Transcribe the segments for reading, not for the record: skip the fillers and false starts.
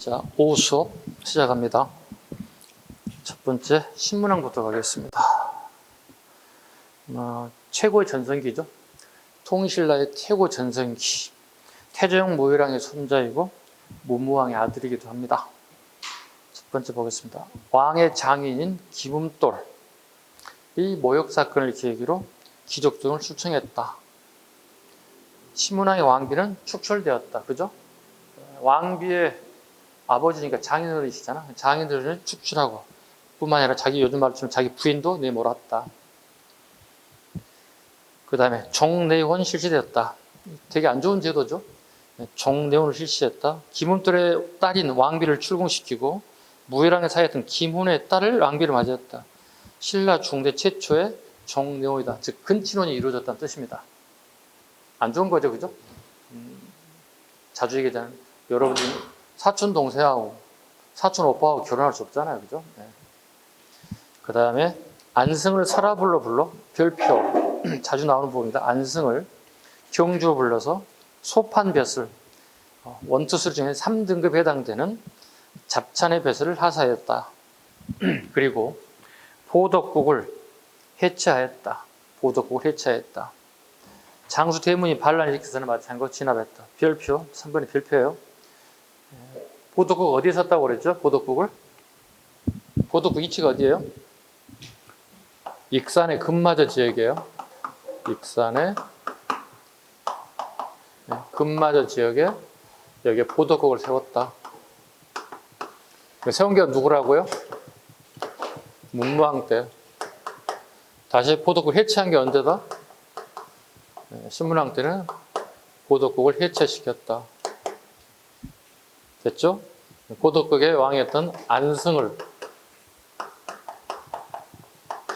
자, 오후 수업 시작합니다. 첫 번째 신문왕부터 가겠습니다. 최고의 전성기죠. 통신라의 최고 전성기. 태조영 모유랑의 손자이고 문무왕의 아들이기도 합니다. 첫 번째 보겠습니다. 왕의 장인인 김음돌. 이 모욕 사건을 계기로 귀족들을 추청했다. 신문왕의 왕비는 축출되었다. 그죠? 왕비의 아버지니까 장인어른이시잖아. 장인어른을 축출하고 뿐만 아니라 자기 요즘 말처럼 자기 부인도 내몰았다. 그 다음에 종내혼 실시되었다. 되게 안 좋은 제도죠. 종내혼을 실시했다. 김음돌의 딸인 왕비를 출궁시키고 무예랑에 사이였던 김훈의 딸을 왕비를 맞이했다. 신라 중대 최초의 종내혼이다. 즉 근친혼이 이루어졌다는 뜻입니다. 안 좋은 거죠, 그죠? 자주 얘기하자면 여러분들이 사촌 동생하고 사촌 오빠하고 결혼할 수 없잖아요, 그죠? 네. 그 다음에 안승을 서라불로 불러 별표 자주 나오는 부분입니다. 안승을 경주로 불러서 소판벼슬 원투술 중에 3등급에 해당되는 잡찬의 벼슬을 하사했다. 그리고 보덕국을 해체하였다. 보덕국을 해체하였다. 장수 대문이 반란을 일으켜서는 마찬가지로 진압했다. 별표 3번의 별표예요. 보덕국 어디에 섰다고 그랬죠? 보덕국 위치가 어디예요? 익산의 금마저 지역이에요. 익산의 금마저 지역에 여기에 보덕국을 세웠다. 세운 게 누구라고요? 문무왕 때. 다시 보덕국 해체한 게 언제다? 신문왕 때는 보덕국을 해체시켰다. 됐죠? 보덕국의 왕이었던 안승을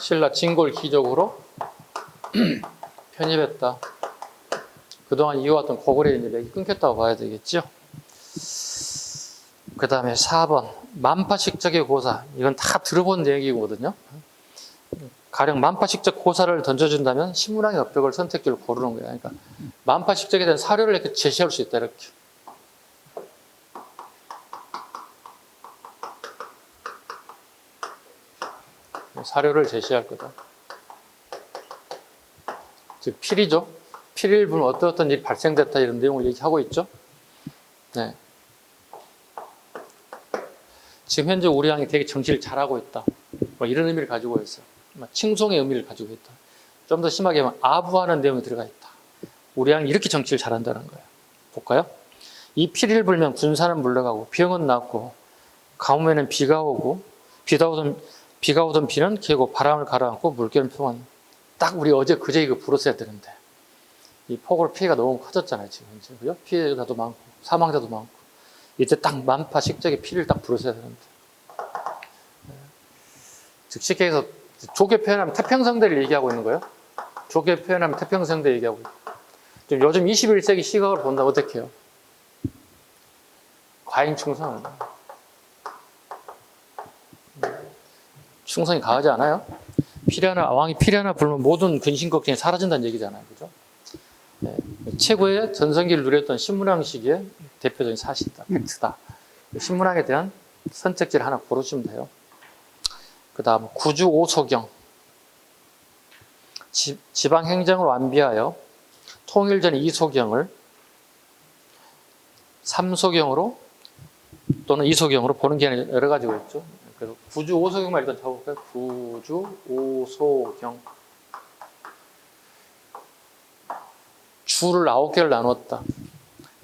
신라 진골 귀족으로 편입했다. 그동안 이어왔던 고구려의 인맥이 끊겼다고 봐야 되겠죠? 그 다음에 4번 만파식적의 고사. 이건 다 들어본 얘기거든요. 가령 만파식적 고사를 던져준다면 신문왕의 업적을 선택지를 고르는 거예요. 그러니까 만파식적에 대한 사료를 이렇게 제시할 수 있다. 이렇게. 사료를 제시할 거다. 즉 필이죠. 필을 보면 어떤 일이 발생됐다 이런 내용을 얘기하고 있죠. 네. 지금 현재 우리 왕이 되게 정치를 잘하고 있다. 뭐 이런 의미를 가지고 있어요. 칭송의 의미를 가지고 있다. 좀 더 심하게 하면 아부하는 내용이 들어가 있다. 우리 왕이 이렇게 정치를 잘한다는 거예요. 볼까요? 이 피리를 불면 군사는 물러가고 병은 낫고 가뭄에는 비가 오고 비가 오던 비는 개고 바람을 가라앉고 물결은 평안. 딱 우리 어제 그제 이거 불었어야 되는데 이 폭우로 피해가 너무 커졌잖아요. 지금 현재. 그죠? 피해자도 많고 사망자도 많고 이때 딱 만파 식적의 피를 딱 불었어야 되는데. 즉 쉽게 해서 좋게 표현하면 태평성대를 얘기하고 있는 거예요. 좋게 표현하면 태평성대 얘기하고 있고. 좀 요즘 21세기 시각을 본다면 어떻게 해요? 과잉충성. 충성이 강하지 않아요? 왕이 피리 하나 불면 모든 근심 걱정이 사라진다는 얘기잖아요. 그죠? 네. 최고의 전성기를 누렸던 신문왕 시기의 대표적인 사실이다. 팩트다. 신문왕에 대한 선택지를 하나 고르시면 돼요. 그 다음 구주 오소경. 지방 행정을 완비하여 통일 전 이소경을 삼소경으로 또는 이소경으로 보는 게 여러 가지가 있죠. 그래서 구주 오소경만 일단 잡아볼까요? 구주 오소경. 주를 9개를 나눴다.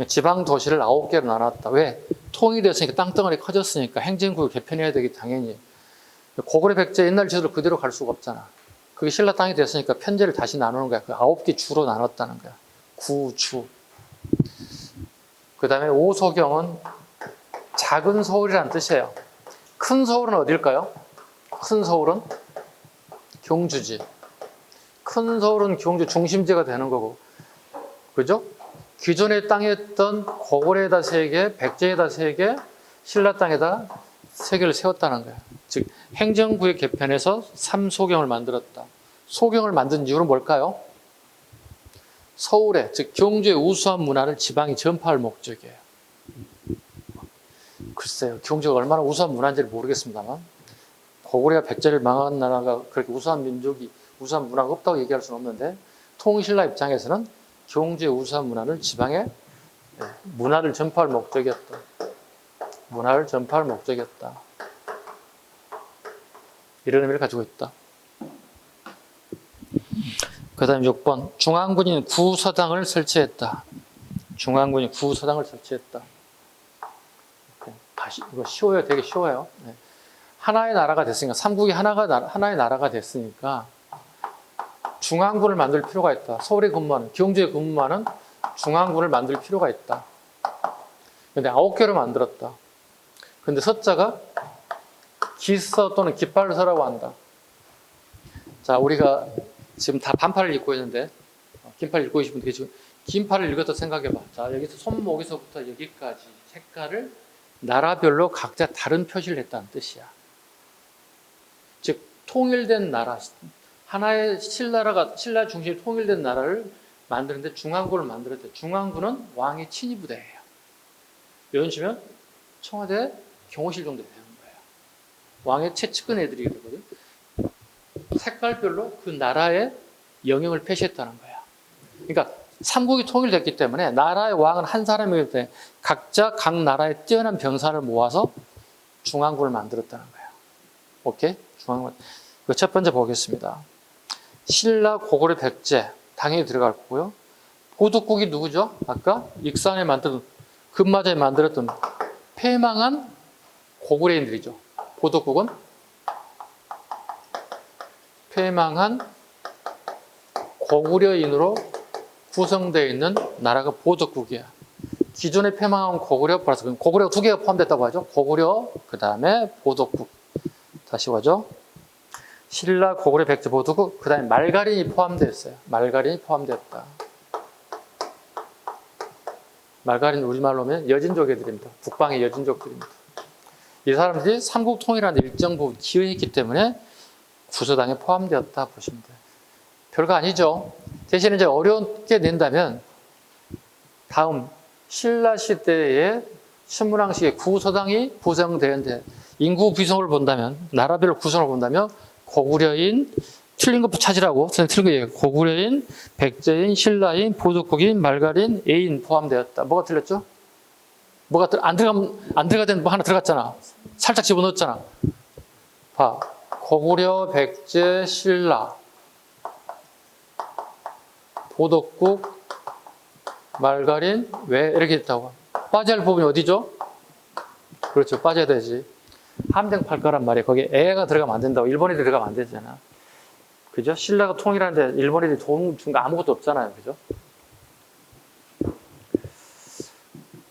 지방 도시를 9개로 나눴다. 왜? 통일됐으니까 땅덩어리 커졌으니까 행정구역 개편해야 되기 당연히. 고구려 백제 옛날 제도를 그대로 갈 수가 없잖아. 그게 신라 땅이 됐으니까 편제를 다시 나누는 거야. 그 9개 주로 나눴다는 거야. 구주. 그 다음에 오소경은 작은 서울이라는 뜻이에요. 큰 서울은 어딜까요? 큰 서울은 경주지. 큰 서울은 경주 중심지가 되는 거고. 그죠? 기존의 땅에 있던 고구려에다 3개, 백제에다 3개, 신라 땅에다 3개를 세웠다는 거예요. 즉 행정구역 개편에서 삼소경을 만들었다. 소경을 만든 이유는 뭘까요? 서울에, 즉 경주의 우수한 문화를 지방에 전파할 목적이에요. 글쎄요. 경제가 얼마나 우수한 문화인지를 모르겠습니다만 고구려 백제를 망한 나라가 그렇게 우수한 민족이 우수한 문화가 없다고 얘기할 수는 없는데 통신라 입장에서는 경제의 우수한 문화는 지방에 문화를 전파할 목적이었다. 문화를 전파할 목적이었다. 이런 의미를 가지고 있다. 그 다음에 6번 중앙군인 구서당을 설치했다. 중앙군이 구서당을 설치했다. 이거 쉬워요. 되게 쉬워요. 하나의 나라가 됐으니까 삼국이 하나의 나라가 됐으니까 중앙군을 만들 필요가 있다. 서울에 근무하는 경주에 근무하는 중앙군을 만들 필요가 있다. 근데 9개로 만들었다. 근데 서자가 기서 또는 깃발서라고 한다. 자, 우리가 지금 다 반팔을 입고 있는데 긴팔을 입고 계신 분들이 지금 긴팔을 읽었다 생각해봐. 자, 여기서 손목에서부터 여기까지 색깔을 나라별로 각자 다른 표시를 했다는 뜻이야. 즉 통일된 나라, 하나의 신라 중심이 통일된 나라를 만드는데 중앙군을 만들었대. 중앙군은 왕의 친위 부대예요. 이런 식이면 청와대 경호실 정도 되는 거예요. 왕의 최측근 애들이 되거든. 색깔별로 그 나라의 영역을 표시했다는 거야. 그러니까 삼국이 통일됐기 때문에 나라의 왕은 한 사람이기 때문에 각자 각 나라의 뛰어난 병사를 모아서 중앙군을 만들었다는 거예요. 오케이? 중앙군. 첫 번째 보겠습니다. 신라, 고구려, 백제 당연히 들어갈 거고요. 보덕국이 누구죠? 아까 익산에 만든 금마저에 만들었던 패망한 고구려인들이죠. 보덕국은 패망한 고구려인으로 구성되어 있는 나라가 보덕국이야. 기존에 패망한 고구려 플러스 고구려 두 개가 포함됐다고 하죠. 고구려 그 다음에 보덕국. 다시 보죠. 신라, 고구려, 백제, 보덕국 그 다음에 말가린이 포함되었어요. 말가린이 포함되었다. 말가린 우리말로 하면 여진족 애들입니다. 북방의 여진족들입니다. 이 사람들이 삼국 통일하는 일정 부분 기여했기 때문에 구서당에 포함되었다 보시면 돼요. 별거 아니죠. 대신에 이제 어렵게 낸다면 다음 신라 시대에 신문왕식의 구서당이 구성되는데 인구 구성을 본다면 나라별 구성을 본다면 고구려인 틀린 것 찾으라고 틀린 거 얘기해요. 고구려인, 백제인, 신라인, 보덕국인, 말가린, 애인 포함되었다. 뭐가 틀렸죠? 뭐가 안 들어가던 뭐 하나 들어갔잖아. 살짝 집어넣었잖아. 봐. 고구려, 백제, 신라, 보덕국, 말가린, 왜 이렇게 했다고. 빠져야 할 부분이 어디죠? 그렇죠. 빠져야 되지. 함정 팔 거란 말이에요. 거기에 애가 들어가면 안 된다고. 일본인들이 들어가면 안 되잖아. 그죠? 신라가 통일하는데 일본인들이 돈 준 거 아무것도 없잖아요. 그죠?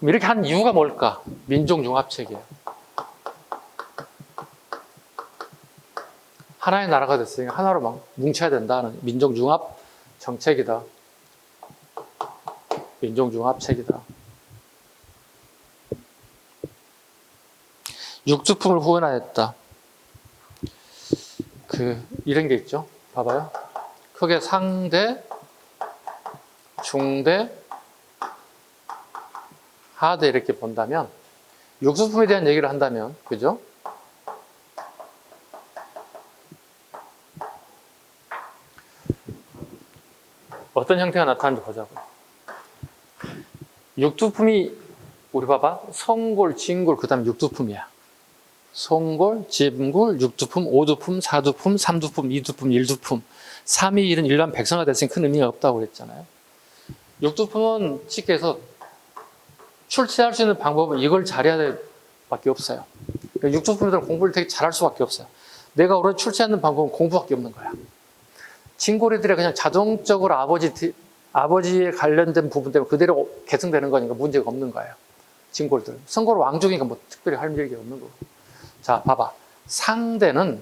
이렇게 한 이유가 뭘까? 민족융합책이에요. 하나의 나라가 됐으니까 하나로 막 뭉쳐야 된다는 민족융합 정책이다. 민족융합책이다. 육두품을 후원하였다. 이런 게 있죠. 봐봐요. 크게 상대, 중대, 하대 이렇게 본다면 육수품에 대한 얘기를 한다면 그죠? 어떤 형태가 나타나는지 보자고요. 육두품이 우리 봐봐. 성골, 진골 그 다음에 육두품이야. 성골, 진골, 육두품, 오두품, 사두품, 삼두품, 이두품, 일두품 3이 1은 일반 백성화 됐으니 큰 의미가 없다고 그랬잖아요. 육두품은 쉽게 해서 출제할 수 있는 방법은 이걸 잘해야 될 밖에 없어요. 그러니까 육두품들은 공부를 되게 잘할 수밖에 없어요. 내가 오늘 출제하는 방법은 공부밖에 없는 거야. 진골이들이 그냥 자동적으로 아버지에 관련된 부분 때문에 그대로 계승되는 거니까 문제가 없는 거예요. 진골들. 성골 왕족이니까 뭐 특별히 할 일이 없는 거고. 자, 봐봐. 상대는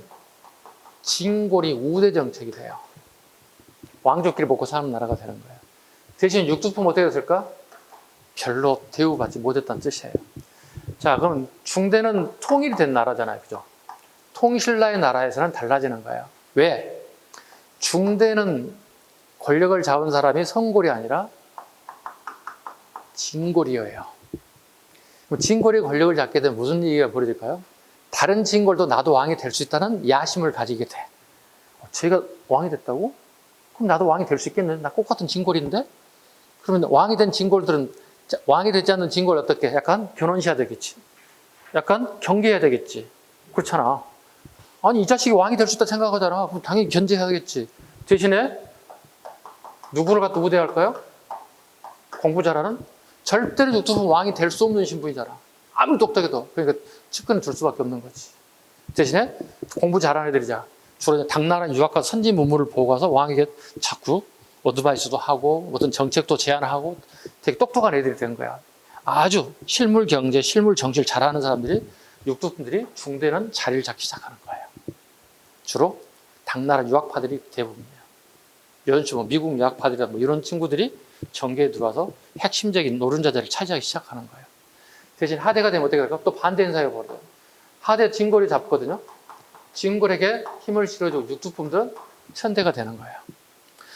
진골이 우대 정책이 돼요. 왕족끼리 먹고 사는 나라가 되는 거예요. 대신 육두품 어떻게 됐을까? 별로 대우받지 못했다는 뜻이에요. 자, 그럼 중대는 통일이 된 나라잖아요. 그죠? 통신라의 나라에서는 달라지는 거예요. 왜? 중대는 권력을 잡은 사람이 성골이 아니라 진골이어요. 진골이 권력을 잡게 되면 무슨 얘기가 벌어질까요? 다른 진골도 나도 왕이 될 수 있다는 야심을 가지게 돼. 제가 왕이 됐다고? 그럼 나도 왕이 될 수 있겠네. 나 똑같은 진골인데? 그러면 왕이 된 진골들은 왕이 되지 않는 진골 어떻게? 약간 변론시해야 되겠지. 약간 경계해야 되겠지. 그렇잖아. 아니 이 자식이 왕이 될 수 있다 생각하잖아. 그럼 당연히 견제해야겠지. 대신에 누구를 갖다 우대할까요? 공부 잘하는? 절대로 유튜브 왕이 될 수 없는 신분이잖아. 아무리 똑똑해도. 그러니까 측근을 줄 수밖에 없는 거지. 대신에 공부 잘하는 애들이자 주로 당나라 유학과 선진 문물을 보고 가서 왕에게 자꾸 어드바이스도 하고 어떤 정책도 제안하고 되게 똑똑한 애들이 된 거야. 아주 실물 경제, 실물 정치를 잘하는 사람들이 육두분들이 중대는 자리를 잡기 시작하는 거예요. 주로 당나라 유학파들이 대부분이에요. 이런 식으로 미국 유학파들이나 뭐 이런 친구들이 정계에 들어와서 핵심적인 노른자 자리를 차지하기 시작하는 거예요. 대신 하대가 되면 어떻게 될까? 또 반대 현상이 벌어져요. 하대 진골이 잡거든요. 진골에게 힘을 실어주고 육두품들은 천대가 되는 거예요.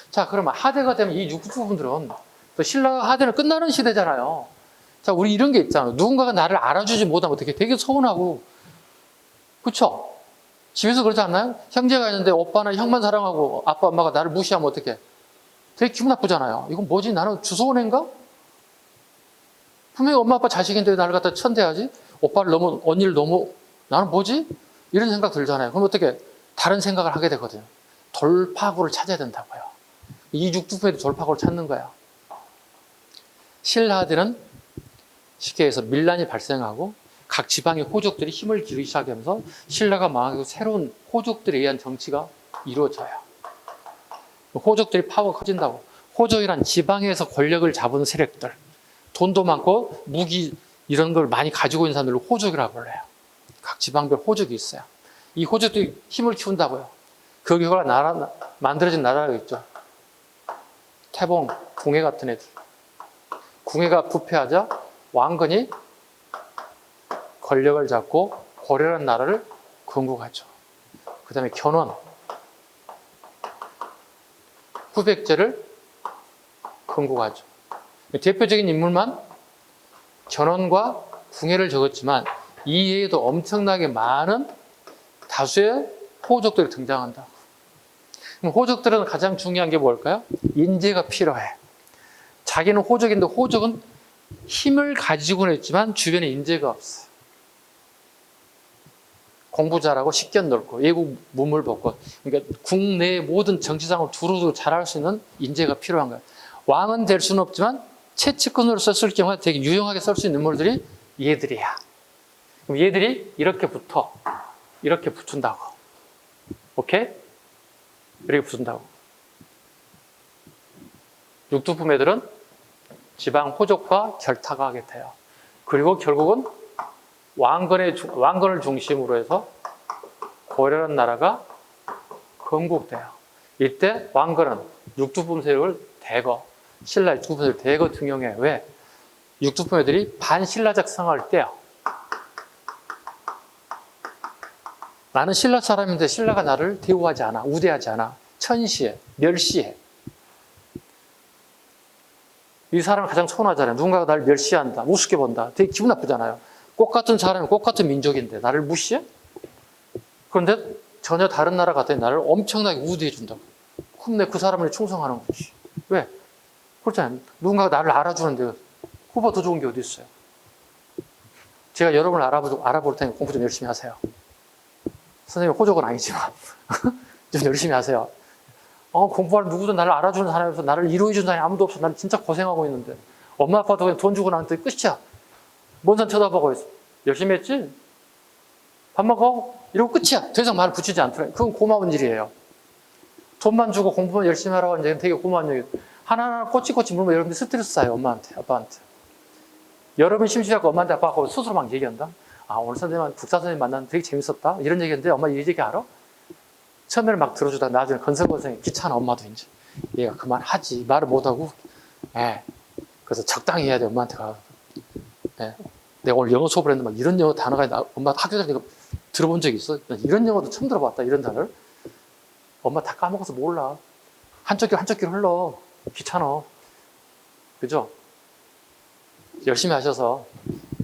자, 그러면 하대가 되면 이 육두품들은 또 신라가 하대는 끝나는 시대잖아요. 자, 우리 이런 게 있잖아요. 누군가가 나를 알아주지 못하면 어떻게 되게 서운하고, 그쵸? 집에서 그러지 않나요? 형제가 있는데 오빠나 형만 사랑하고 아빠, 엄마가 나를 무시하면 어떡해? 되게 기분 나쁘잖아요. 이건 뭐지? 나는 주소원 애인가? 분명히 엄마, 아빠 자식인데 나를 갖다 천대하지? 오빠를 너무, 언니를 너무, 나는 뭐지? 이런 생각 들잖아요. 그럼 어떻게? 다른 생각을 하게 되거든요. 돌파구를 찾아야 된다고요. 이 육두품에도 돌파구를 찾는 거야. 신라하대는 쉽게 해서 밀란이 발생하고 각 지방의 호족들이 힘을 기르기 시작하면서 신라가 망하고 새로운 호족들에 의한 정치가 이루어져요. 호족들이 파워가 커진다고. 호족이란 지방에서 권력을 잡은 세력들, 돈도 많고 무기 이런 걸 많이 가지고 있는 사람들을 호족이라고 불러요. 각 지방별 호족이 있어요. 이 호족들이 힘을 키운다고요. 그 결과 만들어진 나라가 있죠. 태봉, 궁예 같은 애들. 궁예가 부패하자 왕건이 권력을 잡고 고려라는 나라를 건국하죠. 그 다음에 견훤, 후백제를 건국하죠. 대표적인 인물만 견훤과 궁예를 적었지만 이외에도 엄청나게 많은 다수의 호족들이 등장한다고. 그럼 호족들은 가장 중요한 게 뭘까요? 인재가 필요해. 자기는 호족인데 호족은 힘을 가지고는 있지만 주변에 인재가 없어요. 공부 잘하고 식견 넓고 외국 문물 벗고, 그러니까 국내의 모든 정치상을 두루두루 잘할 수 있는 인재가 필요한 거예요. 왕은 될 수는 없지만 채찍꾼으로 썼을 경우에 되게 유용하게 쓸 수 있는 인물들이 얘들이야. 그럼 얘들이 이렇게 붙어. 이렇게 붙은다고. 오케이? 이렇게 붙은다고. 육두품 애들은 지방 호족과 결탁을 하게 돼요. 그리고 결국은 왕건을 중심으로 해서 고려라는 나라가 건국돼요. 이때 왕건은 육두품 세력을 대거, 신라 육두품 세력을 대거 등용해요. 왜? 육두품 애들이 반신라적 성을 떼요. 나는 신라 사람인데 신라가 나를 대우하지 않아, 우대하지 않아, 천시해, 멸시해. 이 사람은 가장 서운하잖아요. 누군가가 나를 멸시한다, 우습게 본다. 되게 기분 나쁘잖아요. 꽃 같은 사람이 꽃 같은 민족인데 나를 무시해? 그런데 전혀 다른 나라 같더니 나를 엄청나게 우대해 준다고. 그럼 내가 그 사람을 충성하는 거지. 왜? 그렇잖아요. 누군가가 나를 알아주는데 그보다 더 좋은 게 어디 있어요? 제가 여러분을 알아볼 테니까 공부 좀 열심히 하세요. 선생님 호족은 아니지만 좀 열심히 하세요. 공부하는 누구도 나를 알아주는 사람이 없어. 나를 이루어주는 사람이 아무도 없어. 나는 진짜 고생하고 있는데. 엄마 아빠도 그냥 돈 주고 나한테 끝이야. 먼 산 쳐다보고 있어. 열심히 했지? 밥 먹어? 이러고 끝이야. 더 이상 말을 붙이지 않더라. 그건 고마운 일이에요. 돈만 주고 공부만 열심히 하라고 하는 게 되게 고마운 일이에요. 하나하나 꼬치꼬치 물면 여러분들 스트레스 쌓여요. 엄마한테, 아빠한테. 여러분 심심하고 엄마한테 아빠하고 스스로 막 얘기한다. 오늘 선생님, 국사 선생님 만났는데 되게 재밌었다. 이런 얘기했는데 엄마 이 얘기 알아? 처음에는 막 들어주다 나중에 건성건성이 귀찮아. 엄마도 이제. 얘가 그만하지. 말을 못하고. 그래서 적당히 해야 돼. 엄마한테 가. 내가 오늘 영어 수업을 했는데 막 이런 영어 단어가 엄마 학교 다니까 들어본 적이 있어? 이런 영어도 처음 들어봤다. 이런 단어를. 엄마 다 까먹어서 몰라. 한쪽 길 흘러. 귀찮아. 그죠? 열심히 하셔서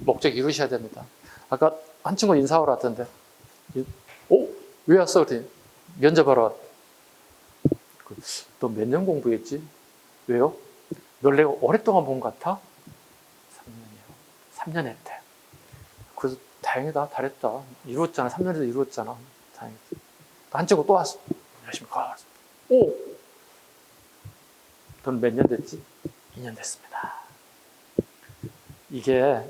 목적 이루셔야 됩니다. 아까 한 친구 인사 오러 왔던데, 왜 왔어? 그랬더니 면접하러 왔다. 너 몇 년 공부했지? 왜요? 널 내가 오랫동안 본 것 같아? 3년이요. 3년 했대. 그래서 다행이다, 잘했다. 이루었잖아. 3년에도 이루었잖아. 다행이다. 한 친구 또 왔어. 안녕하십니까. 넌 몇 년 됐지? 2년 됐습니다. 이게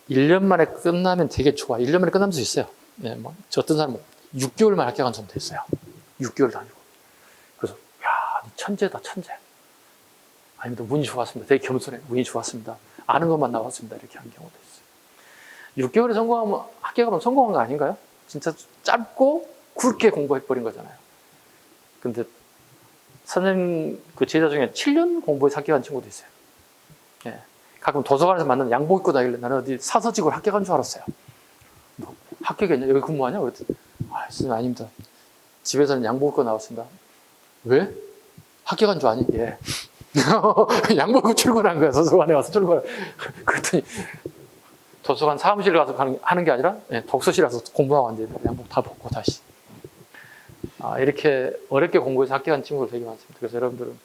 1년 만에 끝나면 되게 좋아. 1년 만에 끝나면 수 있어요. 네, 저 어떤 사람은 6개월만 합격한 사람도 있어요. 6개월 다니고. 그래서, 야, 천재다, 천재. 아닙니다. 운이 좋았습니다. 되게 겸손해. 운이 좋았습니다. 아는 것만 나왔습니다. 이렇게 한 경우도 있어요. 6개월에 성공하면, 합격하면 성공한 거 아닌가요? 진짜 짧고 굵게 공부해버린 거잖아요. 근데 선생님 그 제자 중에 7년 공부해서 합격한 친구도 있어요. 예. 가끔 도서관에서 만나는 양복 입고 다니길래 나는 어디 사서직으로 합격한 줄 알았어요. 뭐, 합격했냐? 여기 근무하냐? 그랬더니, 선생님 아닙니다. 집에서는 양복 입고 나왔습니다. 왜? 합격한 줄 아니? 예. 양복 입고 출근한 거야. 도서관에 와서 출근. 그랬더니 도서관 사무실 가서 하는 게 아니라 독서실 가서 공부하고 왔는데 양복 다 벗고 다시. 이렇게 어렵게 공부해서 합격한 친구들 되게 많습니다. 그래서 여러분들은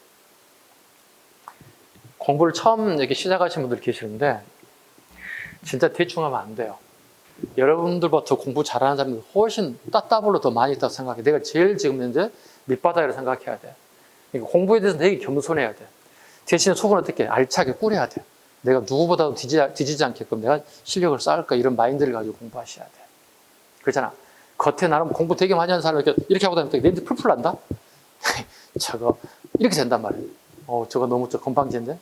공부를 처음 이렇게 시작하신 분들 계시는데 진짜 대충 하면 안 돼요. 여러분들보다 공부 잘하는 사람들 훨씬 따따블로 더 많이 있다고 생각해. 내가 제일 지금 현재 밑바닥이라고 생각해야 돼. 그러니까 공부에 대해서 되게 겸손해야 돼. 대신에 속은 어떻게 알차게 꾸려야 돼. 내가 누구보다도 뒤지지 않게끔 내가 실력을 쌓을까 이런 마인드를 가지고 공부하셔야 돼. 그렇잖아. 겉에 나름 공부 되게 많이 하는 사람이 이렇게 하고 다니면 내 풀풀 난다? 저거 이렇게 된단 말이에요. 저거 너무 건방진데?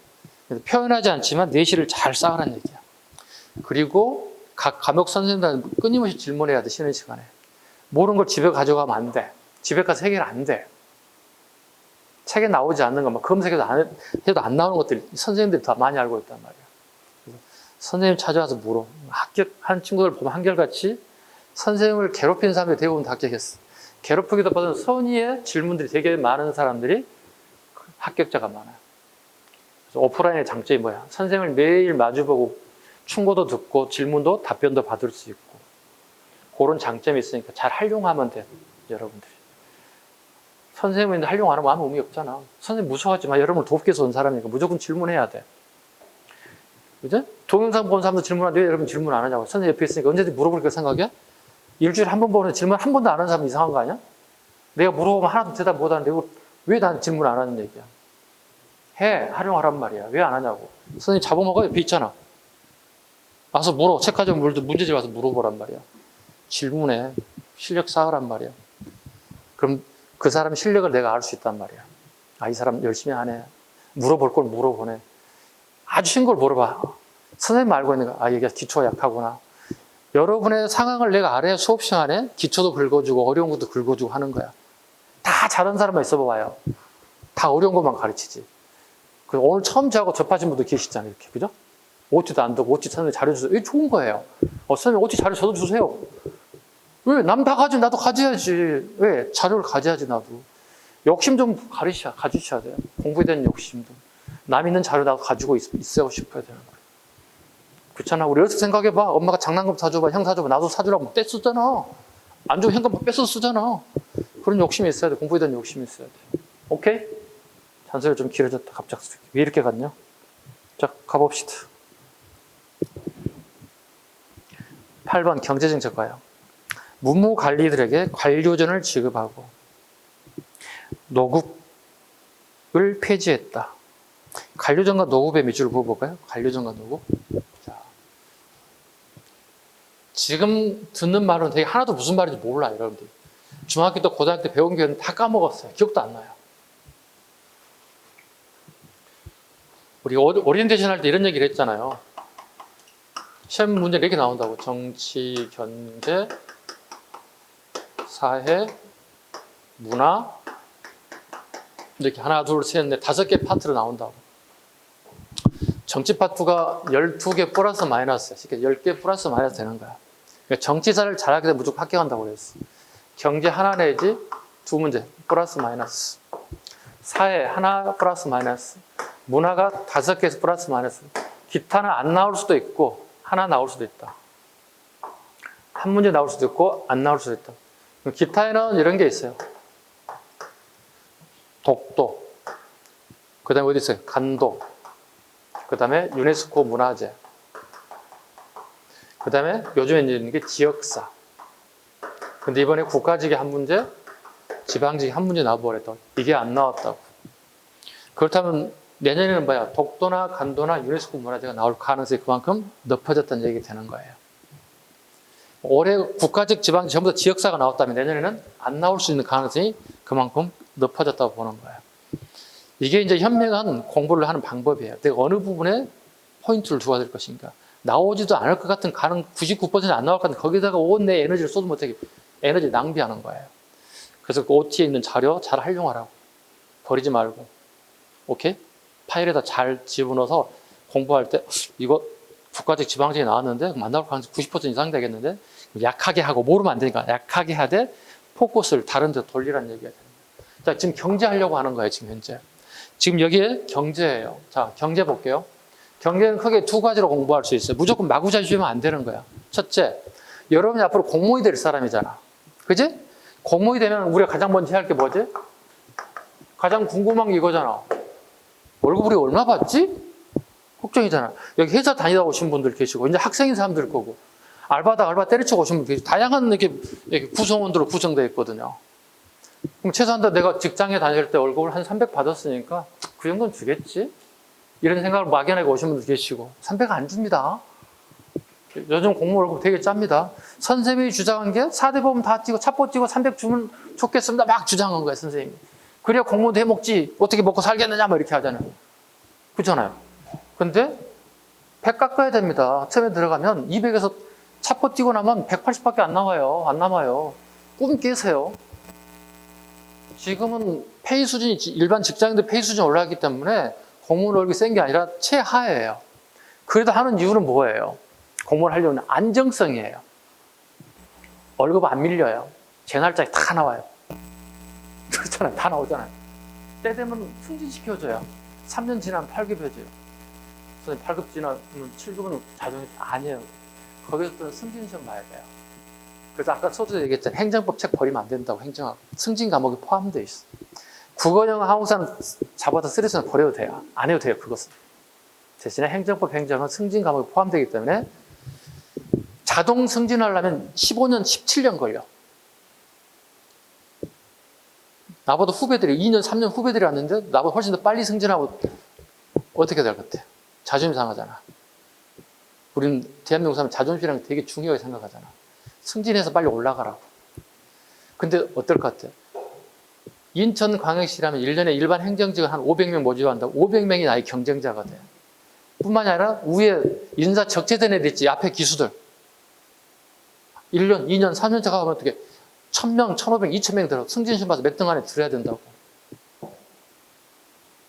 표현하지 않지만 내실을 잘 쌓으라는 얘기야. 그리고 각 과목 선생님들한테 끊임없이 질문해야 돼. 쉬는 시간에. 모르는 걸 집에 가져가면 안 돼. 집에 가서 해결 안 돼. 책에 나오지 않는 거, 검색해도 해도 안 나오는 것들 선생님들이 다 많이 알고 있단 말이야. 그래서 선생님 찾아와서 물어. 합격한 친구들 보면 한결같이 선생님을 괴롭힌 사람들이 대부분 다 합격했어. 괴롭히기보다는 선의의 질문들이 되게 많은 사람들이 합격자가 많아요. 그래서 오프라인의 장점이 뭐야? 선생님을 매일 마주보고 충고도 듣고 질문도 답변도 받을 수 있고 그런 장점이 있으니까 잘 활용하면 돼. 여러분들이. 선생님인데 활용 안 하면 아무 의미 없잖아. 선생님 무서워하지 마. 여러분을 돕기 위해서 온 사람이니까 무조건 질문해야 돼. 그죠? 동영상 본 사람도 질문하는데 왜 여러분 질문 안 하냐고. 선생님 옆에 있으니까 언제든지 물어볼 거 생각해? 일주일에 한 번 보는 질문 한 번도 안 하는 사람 이상한 거 아니야? 내가 물어보면 하나도 대답 못 하는데 왜 난 질문 안 하는 얘기야? 활용하란 말이야. 왜 안 하냐고. 선생님 잡아먹어 옆에 있잖아. 와서 물어. 책가지고 문제집 와서 물어보란 말이야. 질문해. 실력 쌓으란 말이야. 그럼 그 사람 실력을 내가 알 수 있단 말이야. 이 사람 열심히 하네. 물어볼 걸 물어보네. 아주 쉬운 걸 물어봐. 선생님 알고 있는 거. 얘가 기초가 약하구나. 여러분의 상황을 내가 알아야 수업 시간에 기초도 긁어주고 어려운 것도 긁어주고 하는 거야. 다 잘하는 사람만 있어봐요. 다 어려운 것만 가르치지. 오늘 처음 저하고 접하신 분도 계시잖아요. 이렇게. 그죠? OT도 안 듣고 OT 선생님 잘해주세요. 이게 좋은 거예요. 선생님 OT 자료 저도 주세요. 왜? 남 다 가지면 나도 가져야지. 왜? 자료를 가져야지 나도. 욕심 좀 가지셔야 돼요. 공부에 대한 욕심도. 남 있는 자료 나도 가지고 있어야 싶어야 되는 거예요. 그렇잖아. 우리 어떻게 생각해봐. 엄마가 장난감 사줘봐. 형 사줘봐. 나도 사주라고 떼쓰잖아. 안 주면 현금 뺏어 쓰잖아. 그런 욕심이 있어야 돼. 공부에 대한 욕심이 있어야 돼. 오케이? 잔소리가 좀 길어졌다. 갑작스럽게. 왜 이렇게 갔냐? 자, 가봅시다. 8번 경제정책 봐요. 무무관리들에게 관료전을 지급하고 노급을 폐지했다. 관료전과 노급의 밑줄을 그어볼까요? 관료전과 노급. 자, 지금 듣는 말은 되게 하나도 무슨 말인지 몰라요, 여러분들. 중학교 때, 고등학교 때 배운 게 다 까먹었어요. 기억도 안 나요. 우리 오리엔테이션 할 때 이런 얘기를 했잖아요. 시험 문제 이렇게 나온다고. 정치, 경제, 사회, 문화, 이렇게 하나, 둘, 셋, 넷, 5개 파트로 나온다고. 정치 파트가 12개 플러스 마이너스, 그러니까 10개 플러스 마이너스 되는 거야. 그러니까 정치사를 잘하게 되면 무조건 합격한다고 그랬어. 경제 하나 내지 2문제, 플러스 마이너스. 사회 하나 플러스 마이너스. 문화가 5개에서 플러스 마이너스. 기타는 안 나올 수도 있고 하나 나올 수도 있다. 한 문제 나올 수도 있고 안 나올 수도 있다. 기타에는 이런 게 있어요. 독도, 그 다음에 어디 있어요? 간도, 그 다음에 유네스코 문화재, 그 다음에 요즘에 있는 게 지역사. 근데 이번에 국가직이 한 문제, 지방직이 한 문제 나와버렸다. 이게 안 나왔다고. 그렇다면 내년에는 뭐야? 독도나 간도나 유네스코 문화재가 나올 가능성이 그만큼 높아졌다는 얘기 되는 거예요. 올해 국가직, 지방직 전부 다 지역사가 나왔다면 내년에는 안 나올 수 있는 가능성이 그만큼 높아졌다고 보는 거예요. 이게 이제 현명한 공부를 하는 방법이에요. 내가 어느 부분에 포인트를 두어야 될 것인가. 나오지도 않을 것 같은 가능 99% 안 나올 것 같은 거기다가 온 내 에너지를 쏟으면 어떻게 에너지 낭비하는 거예요. 그래서 그 OT에 있는 자료 잘 활용하라고. 버리지 말고. 오케이? 파일에다 잘 집어넣어서 공부할 때 이거 국가직 지방직이 나왔는데 안 나올 가능성이 90% 이상 되겠는데 약하게 하고 모르면 안 되니까 약하게 하되 포커스를 다른 데 돌리라는 얘기가 됩니다. 자, 지금 경제 하려고 하는 거예요. 지금 현재. 지금 여기에 경제예요. 자, 경제 볼게요. 경제는 크게 두 가지로 공부할 수 있어요. 무조건 마구잡이면 안 되는 거야. 첫째, 여러분이 앞으로 공무원이 될 사람이잖아. 그지? 공무원이 되면 우리가 가장 먼저 해야 할 게 뭐지? 가장 궁금한 게 이거잖아. 월급 우리 얼마 받지? 걱정이잖아. 여기 회사 다니다 오신 분들 계시고, 이제 학생인 사람들 거고, 알바다 알바 때려쳐 오신 분들 계시고, 다양한 이렇게 구성원들로 구성되어 있거든요. 그럼 최소한 내가 직장에 다닐 때 월급을 한 300 받았으니까 그 정도는 주겠지? 이런 생각을 막연하게 오신 분들 계시고, 300 안 줍니다. 요즘 공무원 월급 되게 짭니다. 선생님이 주장한 게 4대 보험 다 찍고 첩보 찍고 300 주면 좋겠습니다. 막 주장한 거예요, 선생님이. 그래야 공무원도 해먹지. 어떻게 먹고 살겠느냐, 뭐 이렇게 하잖아요. 그렇잖아요. 근데 100 깎아야 됩니다. 처음에 들어가면 200에서 첩보 뛰고 나면 180밖에 안 나와요. 안 남아요. 꿈 깨세요. 지금은 페이 수준이 일반 직장인들 페이 수준이 올라갔기 때문에 공무원 월급이 센 게 아니라 최하예요. 그래도 하는 이유는 뭐예요? 공무원 하려면 안정성이에요. 월급 안 밀려요. 제 날짜에 다 나와요. 그렇잖아요. 다 나오잖아요. 때 되면 승진시켜줘요. 3년 지나면 8급여줘요. 선생님 8급 지나면 7급은 자존심 아니에요. 거기서 승진시험 봐야 돼요. 그래서 아까 서두에 얘기했잖아요. 행정법 책 버리면 안 된다고. 행정학 승진 과목이 포함되어 있어. 국어영 항우사는 잡아다 쓰레기는 버려도 돼요. 안 해도 돼요. 그것은. 대신에 행정법 행정은 승진 과목이 포함되기 때문에 자동 승진하려면 15년, 17년 걸려. 나보다 후배들이 2년, 3년 후배들이 왔는데 나보다 훨씬 더 빨리 승진하고 어떻게 될 것 같아? 자존심 상하잖아. 우리는 대한민국 사람 자존심이라는 게 되게 중요하게 생각하잖아. 승진해서 빨리 올라가라고. 근데 어떨 것 같아? 인천광역시라면 1년에 일반 행정직을 한 500명 모집한다고 500명이 나의 경쟁자가 돼. 뿐만이 아니라 위에 인사 적재된 애들 있지. 앞에 기수들. 1년, 2년, 3년 차가 가면 어떻게 1000명, 1500, 2000명 들어 승진시험 봐서 몇 등 안에 들어야 된다고.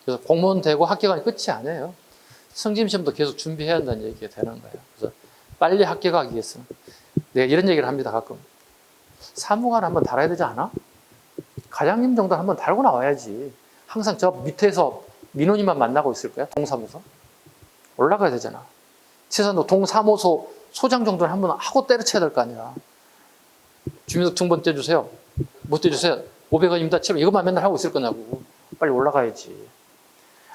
그래서 공무원 되고 합격하니 끝이 아니에요. 승진시험도 계속 준비해야 한다는 얘기가 되는 거예요. 그래서 빨리 합격하기 위해서는 내가 이런 얘기를 합니다. 가끔. 사무관 한번 달아야 되지 않아? 과장님 정도 한번 달고 나와야지. 항상 저 밑에서 민원인만 만나고 있을 거야. 동사무소. 올라가야 되잖아. 최소한 동사무소 소장 정도는 한번 하고 때려쳐야 될 거 아니야. 주민등록 등본 떼주세요. 못 떼주세요. 500원입니다. 700원. 이것만 맨날 하고 있을 거냐고. 빨리 올라가야지.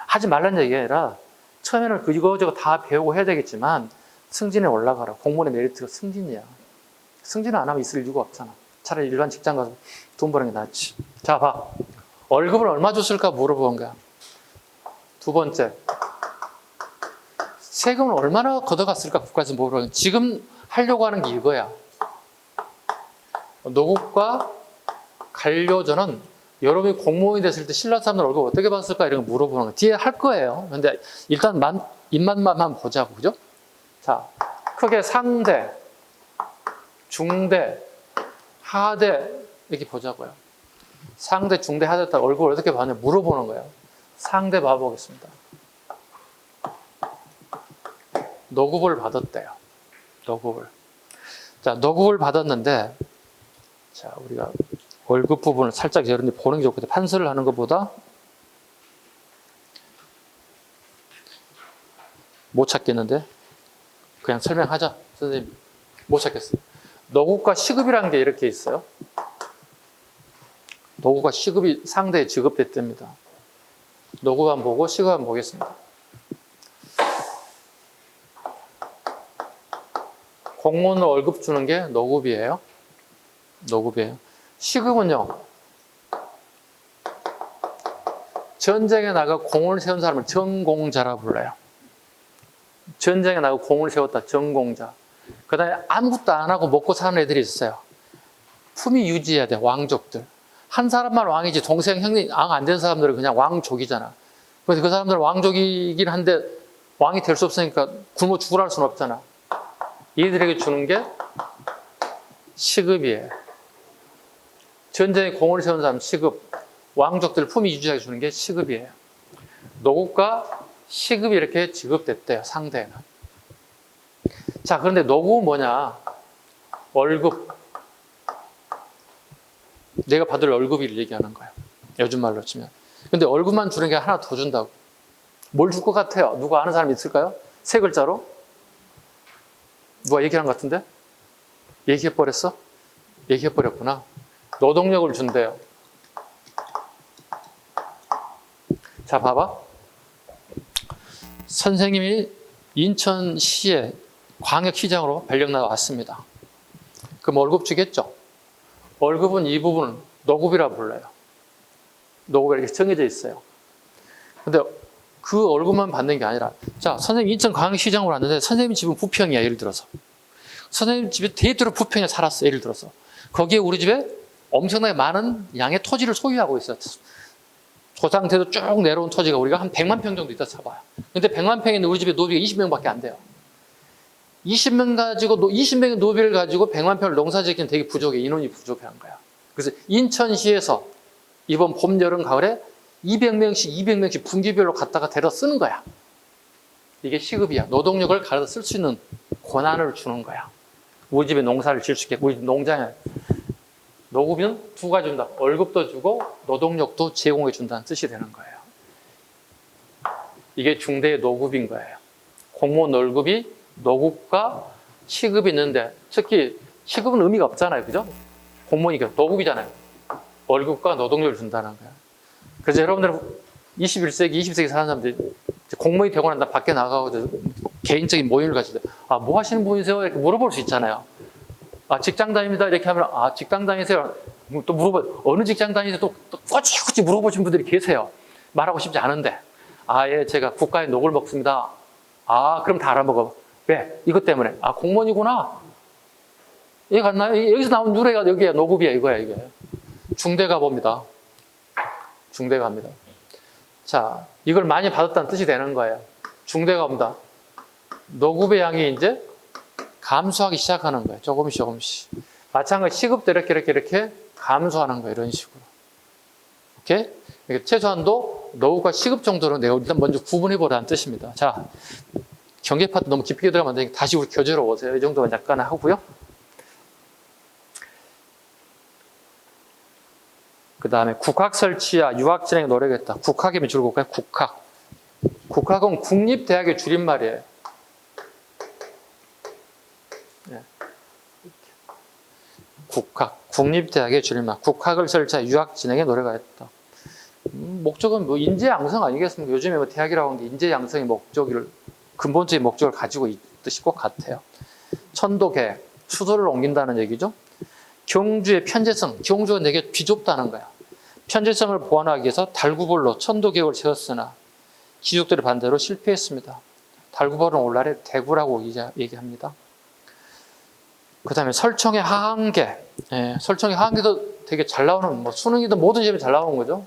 하지 말라는 얘기가 아니라 처음에는 이거저거 다 배우고 해야 되겠지만 승진에 올라가라. 공무원의 메리트가 승진이야. 승진을 안 하면 있을 이유가 없잖아. 차라리 일반 직장 가서 돈 버는 게 낫지. 자, 봐. 월급을 얼마 줬을까 물어본 거야. 두 번째. 세금을 얼마나 걷어갔을까 국가에서 물어보는 거야. 지금 하려고 하는 게 이거야. 노국과 관료전은 여러분이 공무원이 됐을 때 신라 사람들 월급 어떻게 받았을까 이런 거 물어보는 거. 뒤에 할 거예요. 근데 일단 입맛만 한번 보자고. 그죠? 자, 크게 상대, 중대, 하대 이렇게 보자고요. 상대, 중대, 하대 딱 월급을 어떻게 받냐 물어보는 거예요. 상대 봐보겠습니다. 노급을 받았대요. 노급을. 자, 노급을 받았는데, 자, 우리가 월급 부분을 살짝 여러분들이 보는 게 좋거든요. 판서를 하는 것보다 못 찾겠는데? 그냥 설명하자. 선생님, 못 찾겠어요. 노국과 시급이라는 게 이렇게 있어요. 노국과 시급이 상대에 지급됐답니다. 노국 한번 보고 시급 한번 보겠습니다. 공무원 월급 주는 게 노급이에요. 노급이에요. 시급은요, 전쟁에 나가 공을 세운 사람을 전공자라 불러요. 전쟁에 나가 공을 세웠다, 전공자. 그 다음에 아무것도 안 하고 먹고 사는 애들이 있어요. 품위 유지해야 돼, 왕족들. 한 사람만 왕이지 동생, 형님, 왕 안 된 사람들은 그냥 왕족이잖아. 그래서 그 사람들은 왕족이긴 한데 왕이 될 수 없으니까 굶어 죽으라 할 수는 없잖아. 이들에게 주는 게 시급이에요. 전쟁에 공을 세운 사람 시급, 왕족들 품위 유지하게 주는 게 시급이에요. 노국과 시급이 이렇게 지급됐대요, 상대가. 자, 그런데 노국은 뭐냐? 월급. 내가 받을 월급을 얘기하는 거예요. 요즘 말로 치면. 근데 월급만 주는 게 하나 더 준다고. 뭘 줄 것 같아요? 누가 아는 사람 있을까요? 세 글자로? 누가 얘기한 것 같은데? 얘기해버렸어? 얘기해버렸구나. 노동력을 준대요. 자, 봐봐. 선생님이 인천시에 광역시장으로 발령 나왔습니다. 그럼 월급 주겠죠? 월급은 이 부분은 노급이라 불러요. 노급이 이렇게 정해져 있어요. 근데 그 월급만 받는 게 아니라, 자, 선생님 인천 광역시장으로 왔는데 선생님 집은 부평이야, 예를 들어서. 선생님 집에 대대로 부평에 살았어, 예를 들어서. 거기에 우리 집에 엄청나게 많은 양의 토지를 소유하고 있어요. 조상태도 쭉 내려온 토지가 우리가 한 100만 평 정도 있다 쳐봐요. 근데 100만 평에 있는 우리 집에 노비가 20명밖에 안 돼요. 20명의 노비를 가지고 100만 평을 농사짓기는 되게 부족해. 인원이 부족한 거야. 그래서 인천시에서 이번 봄, 여름, 가을에 200명씩 분기별로 갖다가 데려 쓰는 거야. 이게 시급이야. 노동력을 갈아서 쓸 수 있는 권한을 주는 거야. 우리 집에 농사를 지을 수 있게, 우리 집 농장에. 노급은 두 가지 준다. 월급도 주고 노동력도 제공해 준다는 뜻이 되는 거예요. 이게 중대의 노급인 거예요. 공무원 월급이 노급과 시급이 있는데, 특히 시급은 의미가 없잖아요. 그죠? 공무원이니까 노급이잖아요. 월급과 노동력을 준다는 거예요. 그래서 여러분들은 21세기, 20세기 사는 사람들이 공무원이 되고 난 다음에 밖에 나가고 개인적인 모임을 가지고, 아, 뭐 하시는 분이세요? 이렇게 물어볼 수 있잖아요. 아, 직장 다닙니다. 이렇게 하면, 아, 직장 다니세요? 또 물어봐, 어느 직장 다니세요? 또 꼬치꼬치 물어보신 분들이 계세요. 말하고 싶지 않은데. 아, 예, 제가 국가의 녹을 먹습니다. 아, 그럼 다 알아먹어. 왜? 이것 때문에. 아, 공무원이구나. 이해 갔나요? 여기서 나온 누레가 여기에 노급이야, 이거야, 이게. 중대가 봅니다. 중대가 합니다. 자, 이걸 많이 받았다는 뜻이 되는 거예요. 중대가 봅니다. 노급의 양이 이제 감소하기 시작하는 거예요. 조금씩. 마찬가지 시급도 이렇게 감소하는 거예요. 이런 식으로. 오케이? 최소한도 노급과 시급 정도로 내가 일단 먼저 구분해보라는 뜻입니다. 자, 경계 파트 너무 깊게 들어가면 안 되니까 다시 우리 교재로 오세요. 이 정도만 잠깐 하고요. 그 다음에 국학 설치와 유학 진행에 노력했다. 국학이면 줄일까요? 국학. 국학은 국립대학의 줄임말이에요. 네. 국학, 국립대학의 줄임말. 국학을 설치와 유학 진행에 노력하였다. 목적은 뭐 인재 양성 아니겠습니까? 요즘에 뭐 대학이라고 하는 게 인재 양성의 목적을, 근본적인 목적을 가지고 있듯이 꼭 같아요. 천도계, 수도를 옮긴다는 얘기죠. 경주의 편제성, 경주가 되게 비좁다는 거야. 편제성을 보완하기 위해서 달구벌로 천도계획을 세웠으나 귀족들의 반대로 실패했습니다. 달구벌은 오늘날의 대구라고 얘기합니다. 그 다음에 설청의 하한계. 예, 설청의 하한계도 되게 잘 나오는, 뭐 수능이든 모든 시험에 잘 나오는 거죠.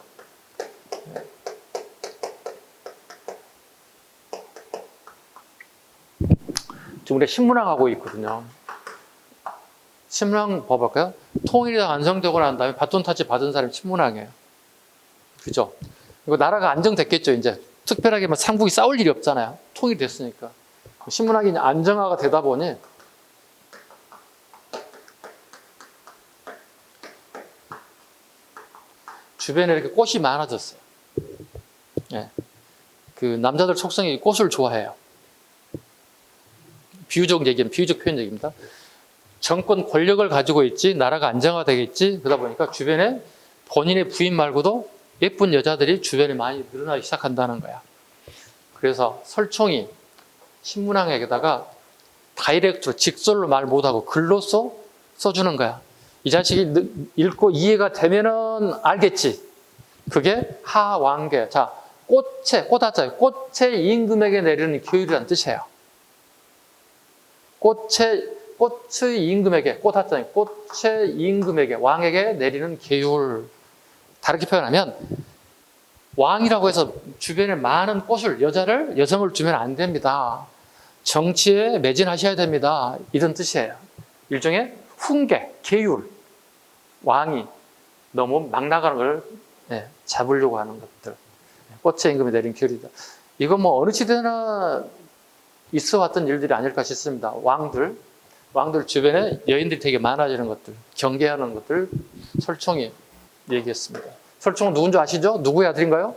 지금 우리가 신문학 하고 있거든요. 신문학 봐볼까요? 통일이 완성되고 난 다음에 바톤 타치 받은 사람이 신문학이에요. 그죠? 이거 나라가 안정됐겠죠, 이제. 특별하게 막 삼국이 싸울 일이 없잖아요. 통일이 됐으니까. 신문학이 이제 안정화가 되다 보니 주변에 이렇게 꽃이 많아졌어요. 예. 그 남자들 속성이 꽃을 좋아해요. 비유적 얘기는 비유적 표현 얘기입니다. 정권 권력을 가지고 있지, 나라가 안정화되겠지, 그러다 보니까 주변에 본인의 부인 말고도 예쁜 여자들이 주변에 많이 늘어나기 시작한다는 거야. 그래서 설총이 신문왕에게다가 다이렉트로 직설로 말 못하고 글로써 써주는 거야. 이 자식이 읽고 이해가 되면은 알겠지. 그게 하왕계. 자, 꽃의 임금에게 내리는 교율이라는 뜻이에요. 꽃의 임금에게, 꽃의 임금에게, 왕에게 내리는 계율. 다르게 표현하면 왕이라고 해서 주변에 많은 여성을 주면 안 됩니다. 정치에 매진하셔야 됩니다. 이런 뜻이에요. 일종의 훈계, 계율. 왕이 너무 막 나가는 걸 잡으려고 하는 것들. 꽃의 임금에 내린 계율이다. 이건 뭐 어느 시대나 있어 왔던 일들이 아닐까 싶습니다. 왕들 주변에 여인들이 되게 많아지는 것들, 경계하는 것들 설총이 얘기했습니다. 설총은 누군지 아시죠? 누구의 아들인가요?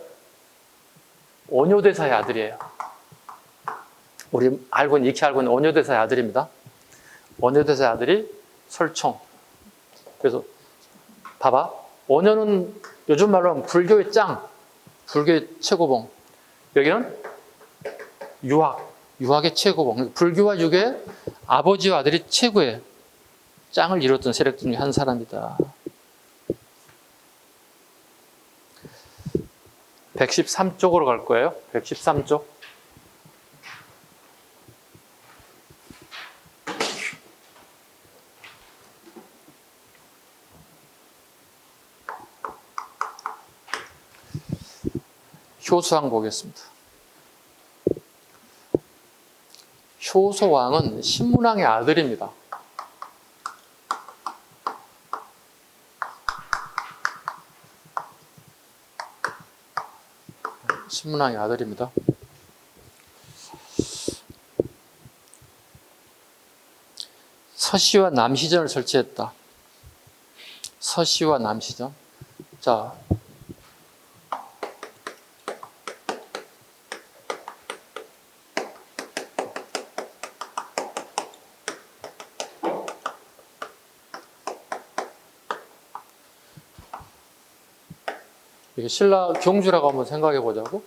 원효대사의 아들이에요. 우리 익히 알고 있는 원효대사의 아들입니다. 원효대사의 아들이 설총. 그래서 봐봐. 원효는 요즘 말로 하면 불교의 짱, 불교의 최고봉. 여기는 유학의 최고봉. 불교와 유교의 아버지와 아들이 최고의 짱을 이뤘던 세력 중에 한 사람이다. 113쪽으로 갈 거예요. 113쪽. 효소왕 보겠습니다. 효소왕은 신문왕의 아들입니다. 신문왕의 아들입니다. 서시와 남시전을 설치했다. 서시와 남시전. 자, 이게 신라 경주라고 한번 생각해 보자고.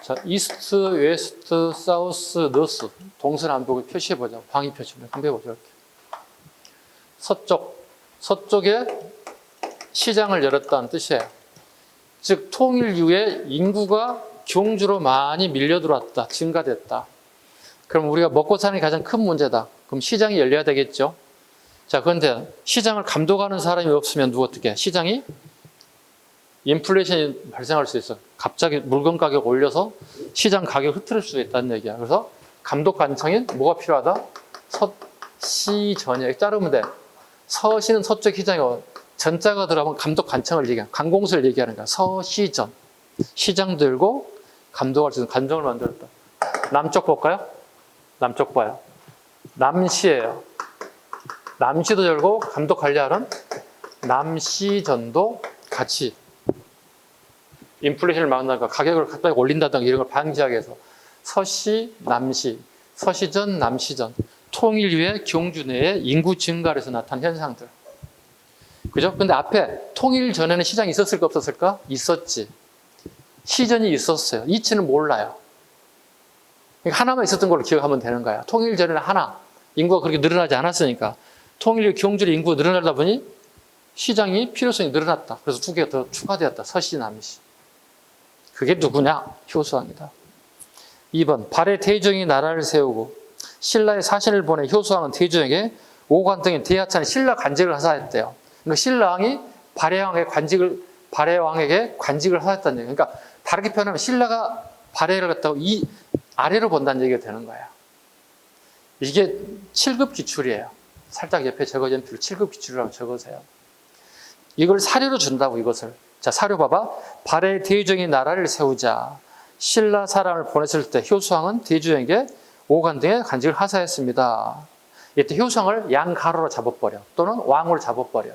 자, 이스트, 웨스트, 사우스, 너스, 동서남북을 표시해 보자고. 방위 표시를 한번 해보자. 이렇게. 서쪽에 시장을 열었다는 뜻이에요. 즉 통일 이후에 인구가 경주로 많이 밀려 들어왔다, 증가됐다. 그럼 우리가 먹고 사는 게 가장 큰 문제다. 그럼 시장이 열려야 되겠죠. 자, 그런데 시장을 감독하는 사람이 없으면 어떻게? 시장이 인플레이션이 발생할 수 있어. 갑자기 물건 가격 올려서 시장 가격 흐트릴 수도 있다는 얘기야. 그래서 감독 관청인 뭐가 필요하다? 서시전이야. 자르면 돼. 서시는 서쪽 시장이고 전자가 들어가면 감독 관청을 얘기하는, 관공서를 얘기하는 거야. 서시전. 시장 들고 감독할 수 있는 관청을 만들었다. 남쪽 볼까요? 남쪽 봐요. 남시예요. 남시도 열고 감독 관리하는 남시전도 같이 인플레이션을 막는다든가 가격을 갑자기 올린다든가 이런 걸 방지하기 위해서 서시, 남시, 서시전, 남시전. 통일 이후에 경주 내에 인구 증가로 해서 나타난 현상들. 그죠? 근데 앞에 통일 전에는 시장이 있었을까 없었을까? 있었지. 시전이 있었어요. 이치는 몰라요. 하나만 있었던 걸로 기억하면 되는 거야. 통일 전에는 하나. 인구가 그렇게 늘어나지 않았으니까. 통일 이후 경주의 인구가 늘어나다 보니 시장이 필요성이 늘어났다. 그래서 두 개가 더 추가되었다. 서시, 남시. 그게 누구냐? 효소왕이다. 2번, 발해 태종이 나라를 세우고 신라의 사신을 보내 효소왕은 태종에게 오관 등의 대하찬 신라 관직을 하사했대요. 그러니까 신라왕이 발해왕에게 관직을 하사했다는 얘기예요. 그러니까 다르게 표현하면 신라가 발해를 갖다가 이 아래로 본다는 얘기가 되는 거예요. 이게 7급 기출이에요. 살짝 옆에 적어 연필로 7급 기출이라고 적으세요. 이걸 사료로 준다고, 이것을. 자, 사료 봐봐. 발해 대종이 나라를 세우자 신라 사람을 보냈을 때 효소왕은 대종에게 오관 등의 관직을 하사했습니다. 이때 효소왕을 양가로로 잡아버려. 또는 왕으로 잡아버려.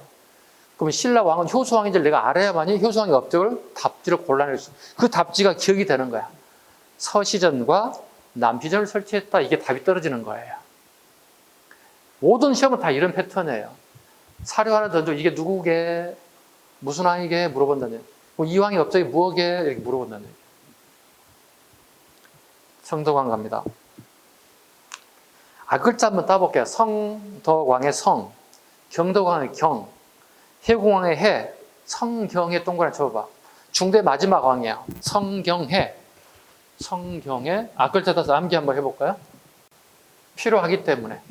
그럼 신라 왕은 효소왕인지를 내가 알아야만이 효소왕의 답지를 골라낼 수 있어. 그 답지가 기억이 되는 거야. 서시전과 난비전을 설치했다. 이게 답이 떨어지는 거예요. 모든 시험은 다 이런 패턴이에요. 사료 하나 던져 이게 누구게? 무슨 왕이게? 물어본다는 얘기. 이 왕이 갑자기 무엇게? 이렇게 물어본다는 얘기. 성덕왕 갑니다. 글자 한번 따볼게요. 성덕왕의 성, 경덕왕의 경, 해공왕의 해, 성경의 동그라미 쳐봐. 중대 마지막 왕이야. 성경해. 성경해. 글자 따서 암기 한번 해볼까요? 필요하기 때문에.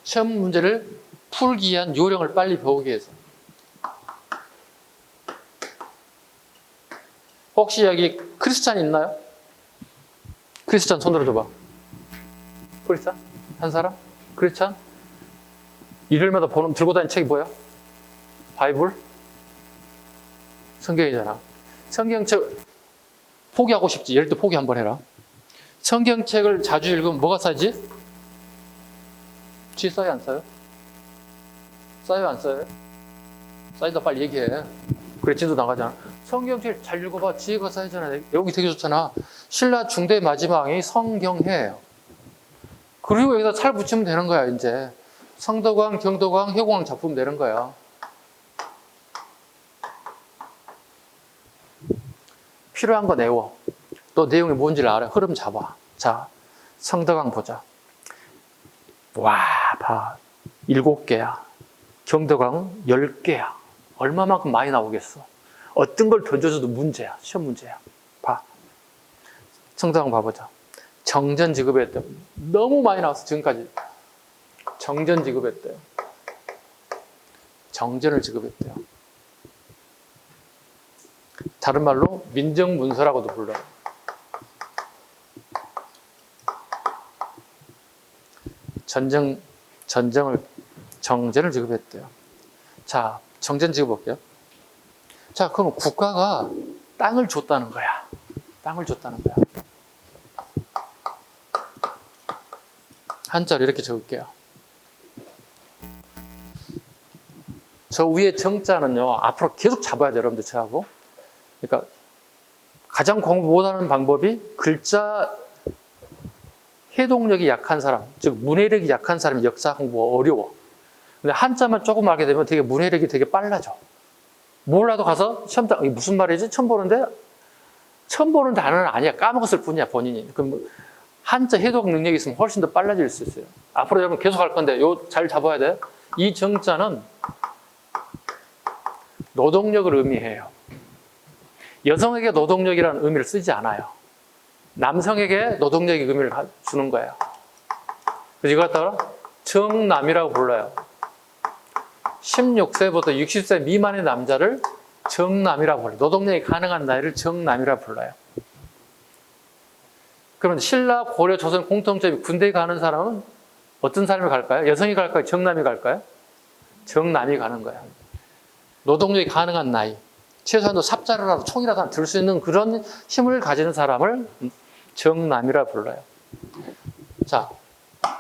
시험 문제를 풀기 위한 요령을 빨리 배우기 위해서. 혹시 여기 크리스찬 있나요? 크리스찬 손 들어줘봐. 크리스찬? 한 사람? 크리스찬? 일요일마다 들고 다니는 책이 뭐야? 바이블? 성경이잖아. 성경책 포기하고 싶지? 예를 들어 포기 한번 해라. 성경책을 자주 읽으면 뭐가 쌓이지? 쥐 쌓여 안 쌓여? 쌓여 안 쌓여? 쌓이다 빨리 얘기해. 그래 진도 나가잖아. 성경책 잘 읽어봐. 지혜가 쌓이잖아. 여기 되게 좋잖아. 신라 중대 마지막이 성경해예요. 그리고 여기다 살 붙이면 되는 거야 이제. 성덕왕, 경덕왕, 해공왕 작품 되는 거야. 필요한 거 내워. 또 내용이 뭔지를 알아. 흐름 잡아. 자, 성덕왕 보자. 와, 봐. 7개야. 경덕왕 10개야. 얼마만큼 많이 나오겠어. 어떤 걸 던져줘도 문제야. 시험 문제야. 봐. 성덕왕 봐보자. 정전 지급했대요. 너무 많이 나왔어, 지금까지. 정전 지급했대요. 정전을 지급했대요. 다른 말로 민정문서라고도 불러요. 정전을 지급했대요. 자, 정전 지급볼게요. 자, 그럼 국가가 땅을 줬다는 거야. 땅을 줬다는 거야. 한자로 이렇게 적을게요. 저 위에 정자는요, 앞으로 계속 잡아야 돼요, 여러분들, 저하고. 그러니까, 가장 공부 못하는 방법이 글자 해독력이 약한 사람, 즉, 문해력이 약한 사람이 역사 공부가 어려워. 근데 한자만 조금 알게 되면 되게 문해력이 되게 빨라져. 몰라도 가서 시험장, 이게 무슨 말이지? 처음 보는 단어는 아니야. 까먹었을 뿐이야, 본인이. 그럼 한자 해독 능력이 있으면 훨씬 더 빨라질 수 있어요. 앞으로 여러분 계속 할 건데, 요 잘 잡아야 돼. 이 정자는 노동력을 의미해요. 여성에게 노동력이라는 의미를 쓰지 않아요. 남성에게 노동력의 의미를 주는 거예요. 그래서 이걸 갖다가 정남이라고 불러요. 16세부터 60세 미만의 남자를 정남이라고 불러요. 노동력이 가능한 나이를 정남이라고 불러요. 그러면 신라, 고려, 조선 공통점이 군대에 가는 사람은 어떤 사람이 갈까요? 여성이 갈까요? 정남이 갈까요? 정남이 가는 거예요. 노동력이 가능한 나이. 최소한도 삽자루라도 총이라도 들 수 있는 그런 힘을 가지는 사람을 정남이라 불러요. 자,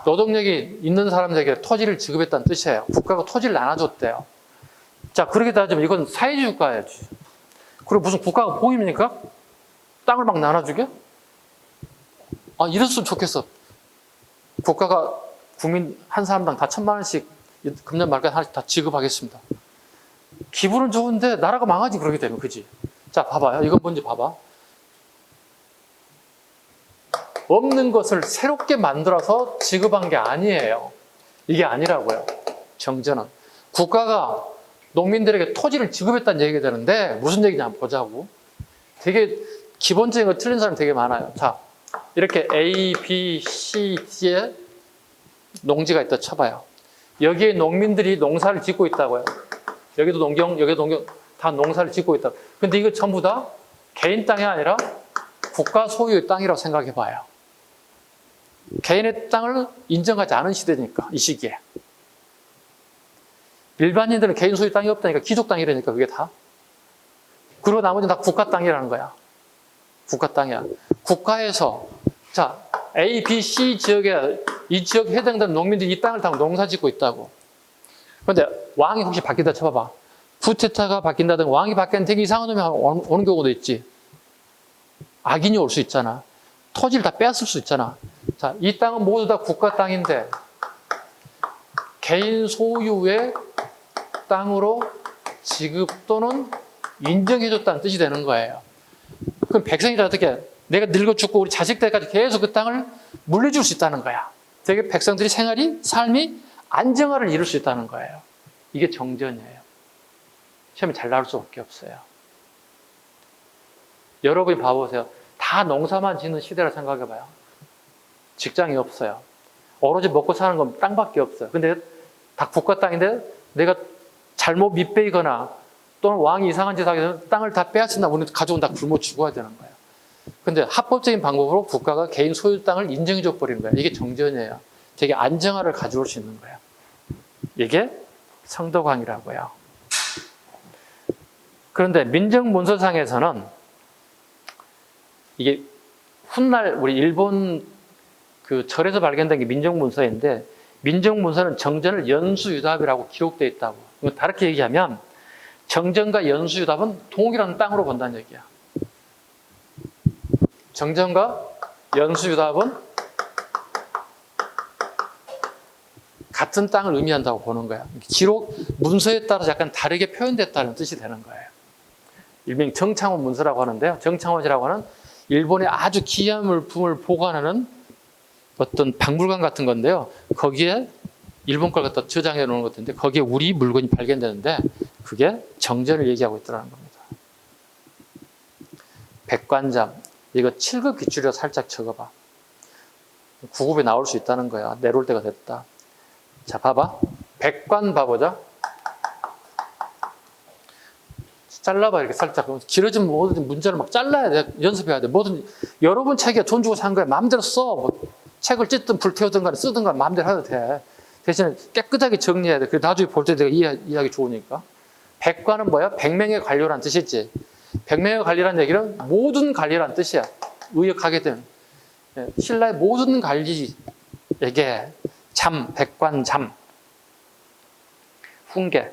노동력이 있는 사람들에게 토지를 지급했다는 뜻이에요. 국가가 토지를 나눠줬대요. 자, 그렇게 따지면 이건 사회주의 국가예요. 그리고 무슨 국가가 봉입니까? 땅을 막 나눠주게? 이랬으면 좋겠어. 국가가 국민 한 사람당 다 1,000만 원씩 금년 말까지 하나씩 다 지급하겠습니다. 기분은 좋은데 나라가 망하지 그러게 되면. 그지? 자, 봐봐요. 이건 뭔지 봐봐. 없는 것을 새롭게 만들어서 지급한 게 아니에요. 이게 아니라고요. 정전은. 국가가 농민들에게 토지를 지급했다는 얘기가 되는데 무슨 얘기냐 한번 보자고. 되게 기본적인 거 틀린 사람이 되게 많아요. 자, 이렇게 A, B, C, D에 농지가 있다 쳐봐요. 여기에 농민들이 농사를 짓고 있다고요. 여기도 농경, 여기도 농경, 다 농사를 짓고 있다. 근데 이거 전부 다 개인 땅이 아니라 국가 소유의 땅이라고 생각해 봐요. 개인의 땅을 인정하지 않은 시대니까, 이 시기에. 일반인들은 개인 소유 땅이 없다니까, 귀족 땅이라니까, 그게 다. 그리고 나머지는 다 국가 땅이라는 거야. 국가 땅이야. 국가에서, 자, A, B, C 지역에, 이 지역에 해당되는 농민들이 이 땅을 다 농사 짓고 있다고. 그런데 왕이 혹시 바뀐다 쳐봐봐. 쿠데타가 바뀐다든가 왕이 바뀌는 되게 이상한 놈이 오는 경우도 있지. 악인이 올 수 있잖아. 토지를 다 뺏을 수 있잖아. 자, 이 땅은 모두 다 국가 땅인데 개인 소유의 땅으로 지급 또는 인정해줬다는 뜻이 되는 거예요. 그럼 백성이라 어떻게 내가 늙어 죽고 우리 자식 때까지 계속 그 땅을 물려줄 수 있다는 거야. 되게 백성들이 삶이 안정화를 이룰 수 있다는 거예요. 이게 정전이에요. 시험이 잘 나올 수밖에 없어요. 여러분이 봐보세요. 다 농사만 짓는 시대라 생각해봐요. 직장이 없어요. 오로지 먹고 사는 건 땅밖에 없어요. 근데 다 국가 땅인데 내가 잘못 밑베이거나 또는 왕이 이상한 짓 하게 되면 땅을 다 빼앗는다. 우리는 가족은 다 굶어 죽어야 되는 거예요. 근데 합법적인 방법으로 국가가 개인 소유 땅을 인정해줘 버리는 거예요. 이게 정전이에요. 되게 안정화를 가져올 수 있는 거예요. 이게 성덕왕이라고요. 그런데 민정문서상에서는 이게 훗날 우리 일본 그 절에서 발견된 게 민정문서인데 민정문서는 정전을 연수유답이라고 기록되어 있다고. 다르게 얘기하면 정전과 연수유답은 동일한 땅으로 본다는 얘기야. 정전과 연수유답은 같은 땅을 의미한다고 보는 거야. 기록 문서에 따라서 약간 다르게 표현됐다는 뜻이 되는 거예요. 일명 정창원 문서라고 하는데요. 정창원이라고 하는 일본의 아주 귀한 물품을 보관하는 어떤 박물관 같은 건데요. 거기에 일본 걸 갖다 저장해 놓은 것인데 거기에 우리 물건이 발견되는데 그게 정전을 얘기하고 있더라는 겁니다. 백관잠. 이거 7급 기출이라 살짝 적어봐. 9급에 나올 수 있다는 거야. 내려올 때가 됐다. 자, 봐봐. 백관 봐보자. 잘라봐, 이렇게 살짝. 길어지면 뭐든 문제를 막 잘라야 돼. 연습해야 돼. 뭐든, 여러분 책에 돈 주고 산 거야. 마음대로 써. 뭐, 책을 찢든 불태우든 간에 쓰든 간에 마음대로 해도 돼. 대신에 깨끗하게 정리해야 돼. 그래, 나중에 볼 때 내가 이해하기 좋으니까. 백관은 뭐야? 100명의 관료란 뜻이지. 100명의 관리란 얘기는 모든 관리란 뜻이야. 의역하게 되면. 신라의 모든 관리에게 백관잠. 훈계.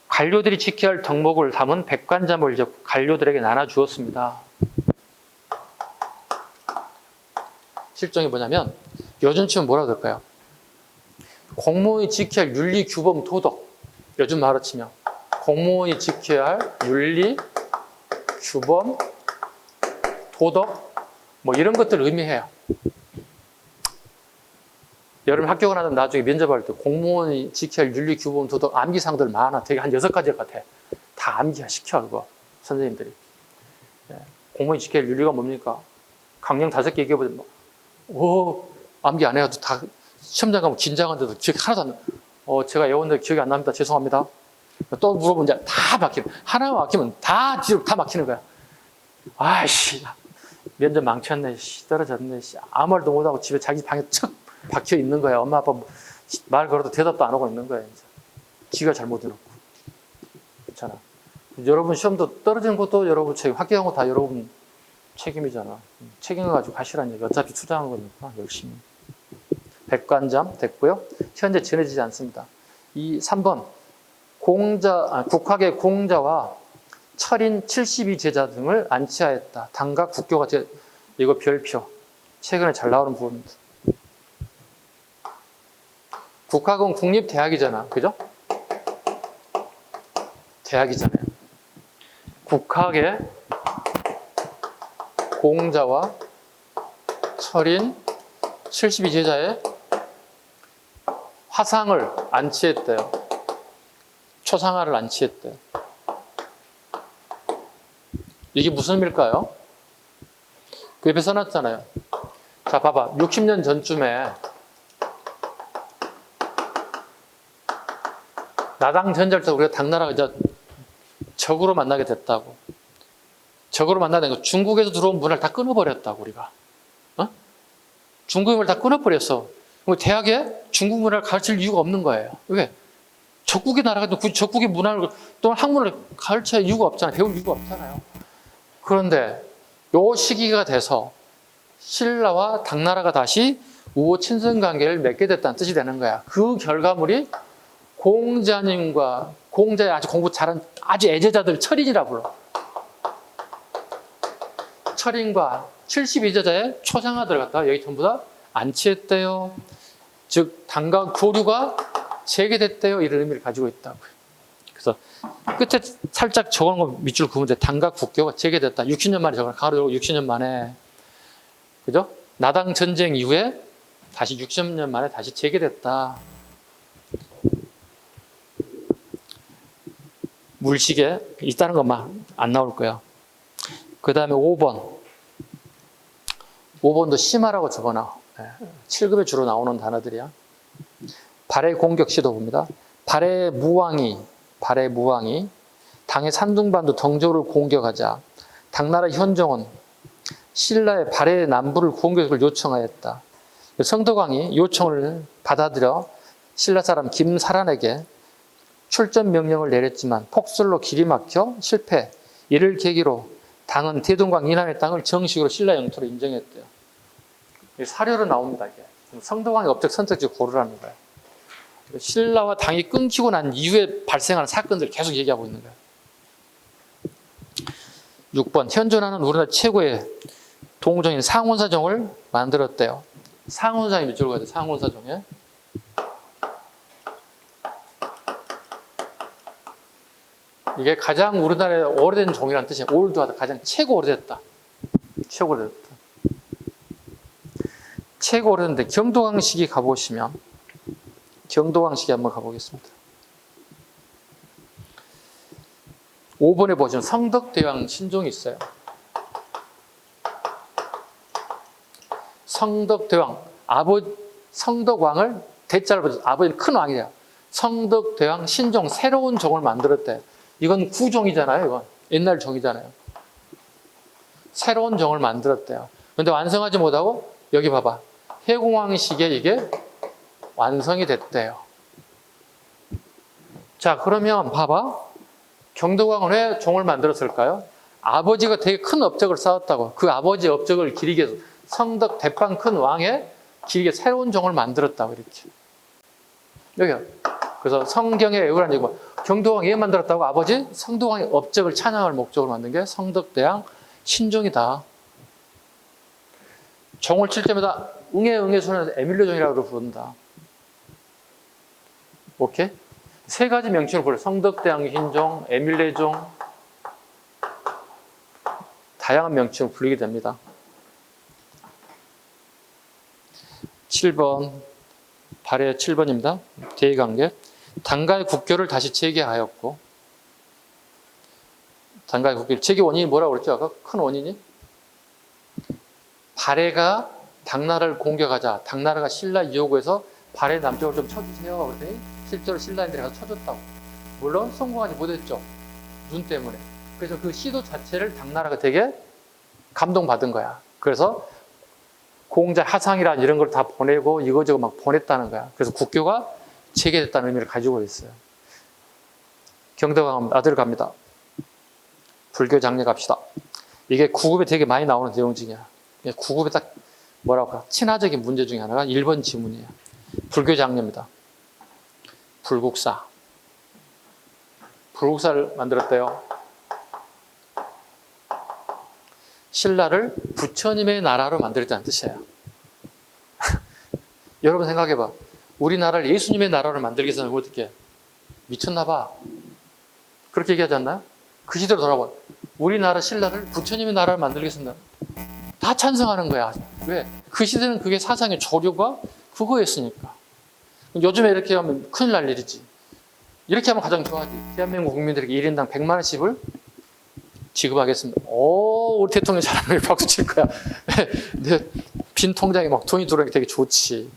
관료들이 지켜야 할 덕목을 담은 백관잠을 이제 관료들에게 나눠주었습니다. 실정이 뭐냐면 요즘 치면 뭐라고 될까요? 공무원이 지켜야 할 윤리, 규범, 도덕. 요즘 말로 치면 공무원이 지켜야 할 윤리, 규범, 도덕 뭐 이런 것들을 의미해요. 여러분 학교 가면 나중에 면접할 때 공무원이 지켜야 할 윤리, 규범, 도덕 암기사항들 많아. 되게 한 6가지 같아. 다 암기가 시켜 그거 선생님들이. 공무원이 지켜야 할 윤리가 뭡니까? 강령 5개 얘기해보면 암기 안 해도 다 시험장 가면 긴장한데도 기억이 하나도 안 나. 제가 외웠는데 기억이 안 납니다. 죄송합니다. 또 물어보면 이제 다 막히는. 하나만 막히면 다 막히는 거야. 아이씨, 면접 망쳤네. 떨어졌네. 아무 말도 못하고 집에 자기 방에 척 박혀 있는 거야. 엄마 아빠 말 걸어도 대답도 안 하고 있는 거야. 이제. 지가 잘못해놓고. 그렇잖아. 여러분 시험도 떨어지는 것도 여러분 책임, 합격한 거 다 여러분 책임이잖아. 책임을 가지고 가시라는 얘기. 어차피 투자한 거니까 열심히. 백관잠 됐고요. 현재 전해지지 않습니다. 3번. 국학의 공자와 철인 72제자 등을 안치하였다. 당각 국교가 이거 별표. 최근에 잘 나오는 부분입니다. 국학은 국립대학이잖아. 그죠? 대학이잖아요. 국학의 공자와 철인 72제자의 화상을 안치했대요. 초상화를 안치했대요. 이게 무슨 의미일까요? 그 옆에 써놨잖아요. 자, 봐봐. 60년 전쯤에 나당 전쟁 때 우리가 당나라가 이제 적으로 만나게 됐다고. 적으로 만나는 거 중국에서 들어온 문화를 다 끊어버렸다고 우리가. 중국의 문화를 다 끊어버렸어. 대학에 중국 문화를 가르칠 이유가 없는 거예요. 왜? 적국의 나라가 적국의 문화를 또는 학문을 가르칠 이유가 없잖아요. 배울 이유가 없잖아요. 그런데 요 시기가 돼서 신라와 당나라가 다시 우호 친선 관계를 맺게 됐다는 뜻이 되는 거야. 그 결과물이 공자의 아주 공부 잘한 아주 애제자들 철인이라 불러. 철인과 72제자에 초상화 들어갔다가 여기 전부 다 안치했대요. 즉 당과 교류가 재개됐대요. 이런 의미를 가지고 있다고요. 그래서 끝에 살짝 적은 거 밑줄 그으면 돼. 당과 국교가 재개됐다. 60년 만에 적어놔. 가로 열고 60년 만에. 그죠? 나당 전쟁 이후에 다시 60년 만에 다시 재개됐다. 물식에 있다는 것만 안 나올 거야. 그 다음에 5번. 5번도 심하라고 적어놔. 7급에 주로 나오는 단어들이야. 발해 공격 시도 봅니다. 발해 무왕이 당의 산둥반도 덩저우를 공격하자 당나라 현종은 신라의 발해 남부를 공격을 요청하였다. 성덕왕이 요청을 받아들여 신라 사람 김사란에게 출전 명령을 내렸지만 폭설로 길이 막혀 실패. 이를 계기로 당은 대동강 이남의 땅을 정식으로 신라 영토로 인정했대요. 사료로 나옵니다. 이게. 성덕왕의 업적 선택지 고르라는 거예요. 신라와 당이 끊기고 난 이후에 발생하는 사건들을 계속 얘기하고 있는 거예요. 6번. 현존하는 우리나라 최고의 동종인 상온사종을 만들었대요. 상온사종이 밑줄 그어야 돼. 상온사종에. 이게 가장 우리나라에 오래된 종이라는 뜻이에요. 올드하다. 가장 최고 오래됐다. 최고 오래됐다. 최고 오래됐는데 경도강식이 가보시면 경도강식이 한번 가보겠습니다. 5번에 보시면 성덕대왕 신종이 있어요. 성덕대왕 성덕왕을 대자를 붙여서 아버지는 큰 왕이래요. 성덕대왕 신종 새로운 종을 만들었대. 이건 구종이잖아요. 이건 옛날 종이잖아요. 새로운 종을 만들었대요. 그런데 완성하지 못하고 여기 봐봐. 해공왕식에 이게 완성이 됐대요. 자, 그러면 봐봐. 경도왕은 왜 종을 만들었을까요? 아버지가 되게 큰 업적을 쌓았다고. 그 아버지의 업적을 기리기 위해서 성덕 대빵 큰 왕의 길게 새로운 종을 만들었다고 이렇게. 여기요. 그래서 성경에 외우라는 얘기고 경도왕이 왜 만들었다고? 아버지 성도왕의 업적을 찬양할 목적으로 만든 게 성덕대왕 신종이다. 종을 칠 때마다 응애 손에서 에밀레종이라고 부른다. 오케이? 세 가지 명칭으로 불러요. 성덕대왕 신종, 에밀레종, 다양한 명칭으로 불리게 됩니다. 7번, 발해 7번입니다. 대의관계. 당가의 국교를 다시 재개하였고, 당가의 국교 재개 원인이 뭐라고 그랬죠? 아까 큰 원인이? 발해가 당나라를 공격하자. 당나라가 신라 요구해서 발해 남쪽을 좀 쳐주세요. 그랬더니 실제로 신라인들이 가서 쳐줬다고. 물론 성공하지 못했죠. 눈 때문에. 그래서 그 시도 자체를 당나라가 되게 감동받은 거야. 그래서 공자 하상이란 이런 걸 다 보내고 이거저거 막 보냈다는 거야. 그래서 국교가 재개됐다는 의미를 가지고 있어요. 경덕왕 아들 갑니다. 불교 장례 갑시다. 이게 9급에 되게 많이 나오는 내용 중이야. 9급에 딱 뭐라고 할까? 친화적인 문제 중에 하나가 1번 지문이에요. 불교 장례입니다. 불국사. 불국사를 만들었대요. 신라를 부처님의 나라로 만들었다는 뜻이에요. 여러분 생각해봐. 우리나라를 예수님의 나라로 만들기 위해서는 어떻게 미쳤나 봐. 그렇게 얘기하지 않나요? 그 시대로 돌아봐. 우리나라 신라를 부처님의 나라를 만들기 위해서는 다 찬성하는 거야. 왜? 그 시대는 그게 사상의 조류가 그거였으니까. 요즘에 이렇게 하면 큰일 날 일이지. 이렇게 하면 가장 좋아하지. 대한민국 국민들에게 1인당 100만 원씩을 지급하겠습니다. 오, 우리 대통령 잘하는 박수 칠 거야. 내 빈 통장에 막 돈이 들어오는 게 되게 좋지.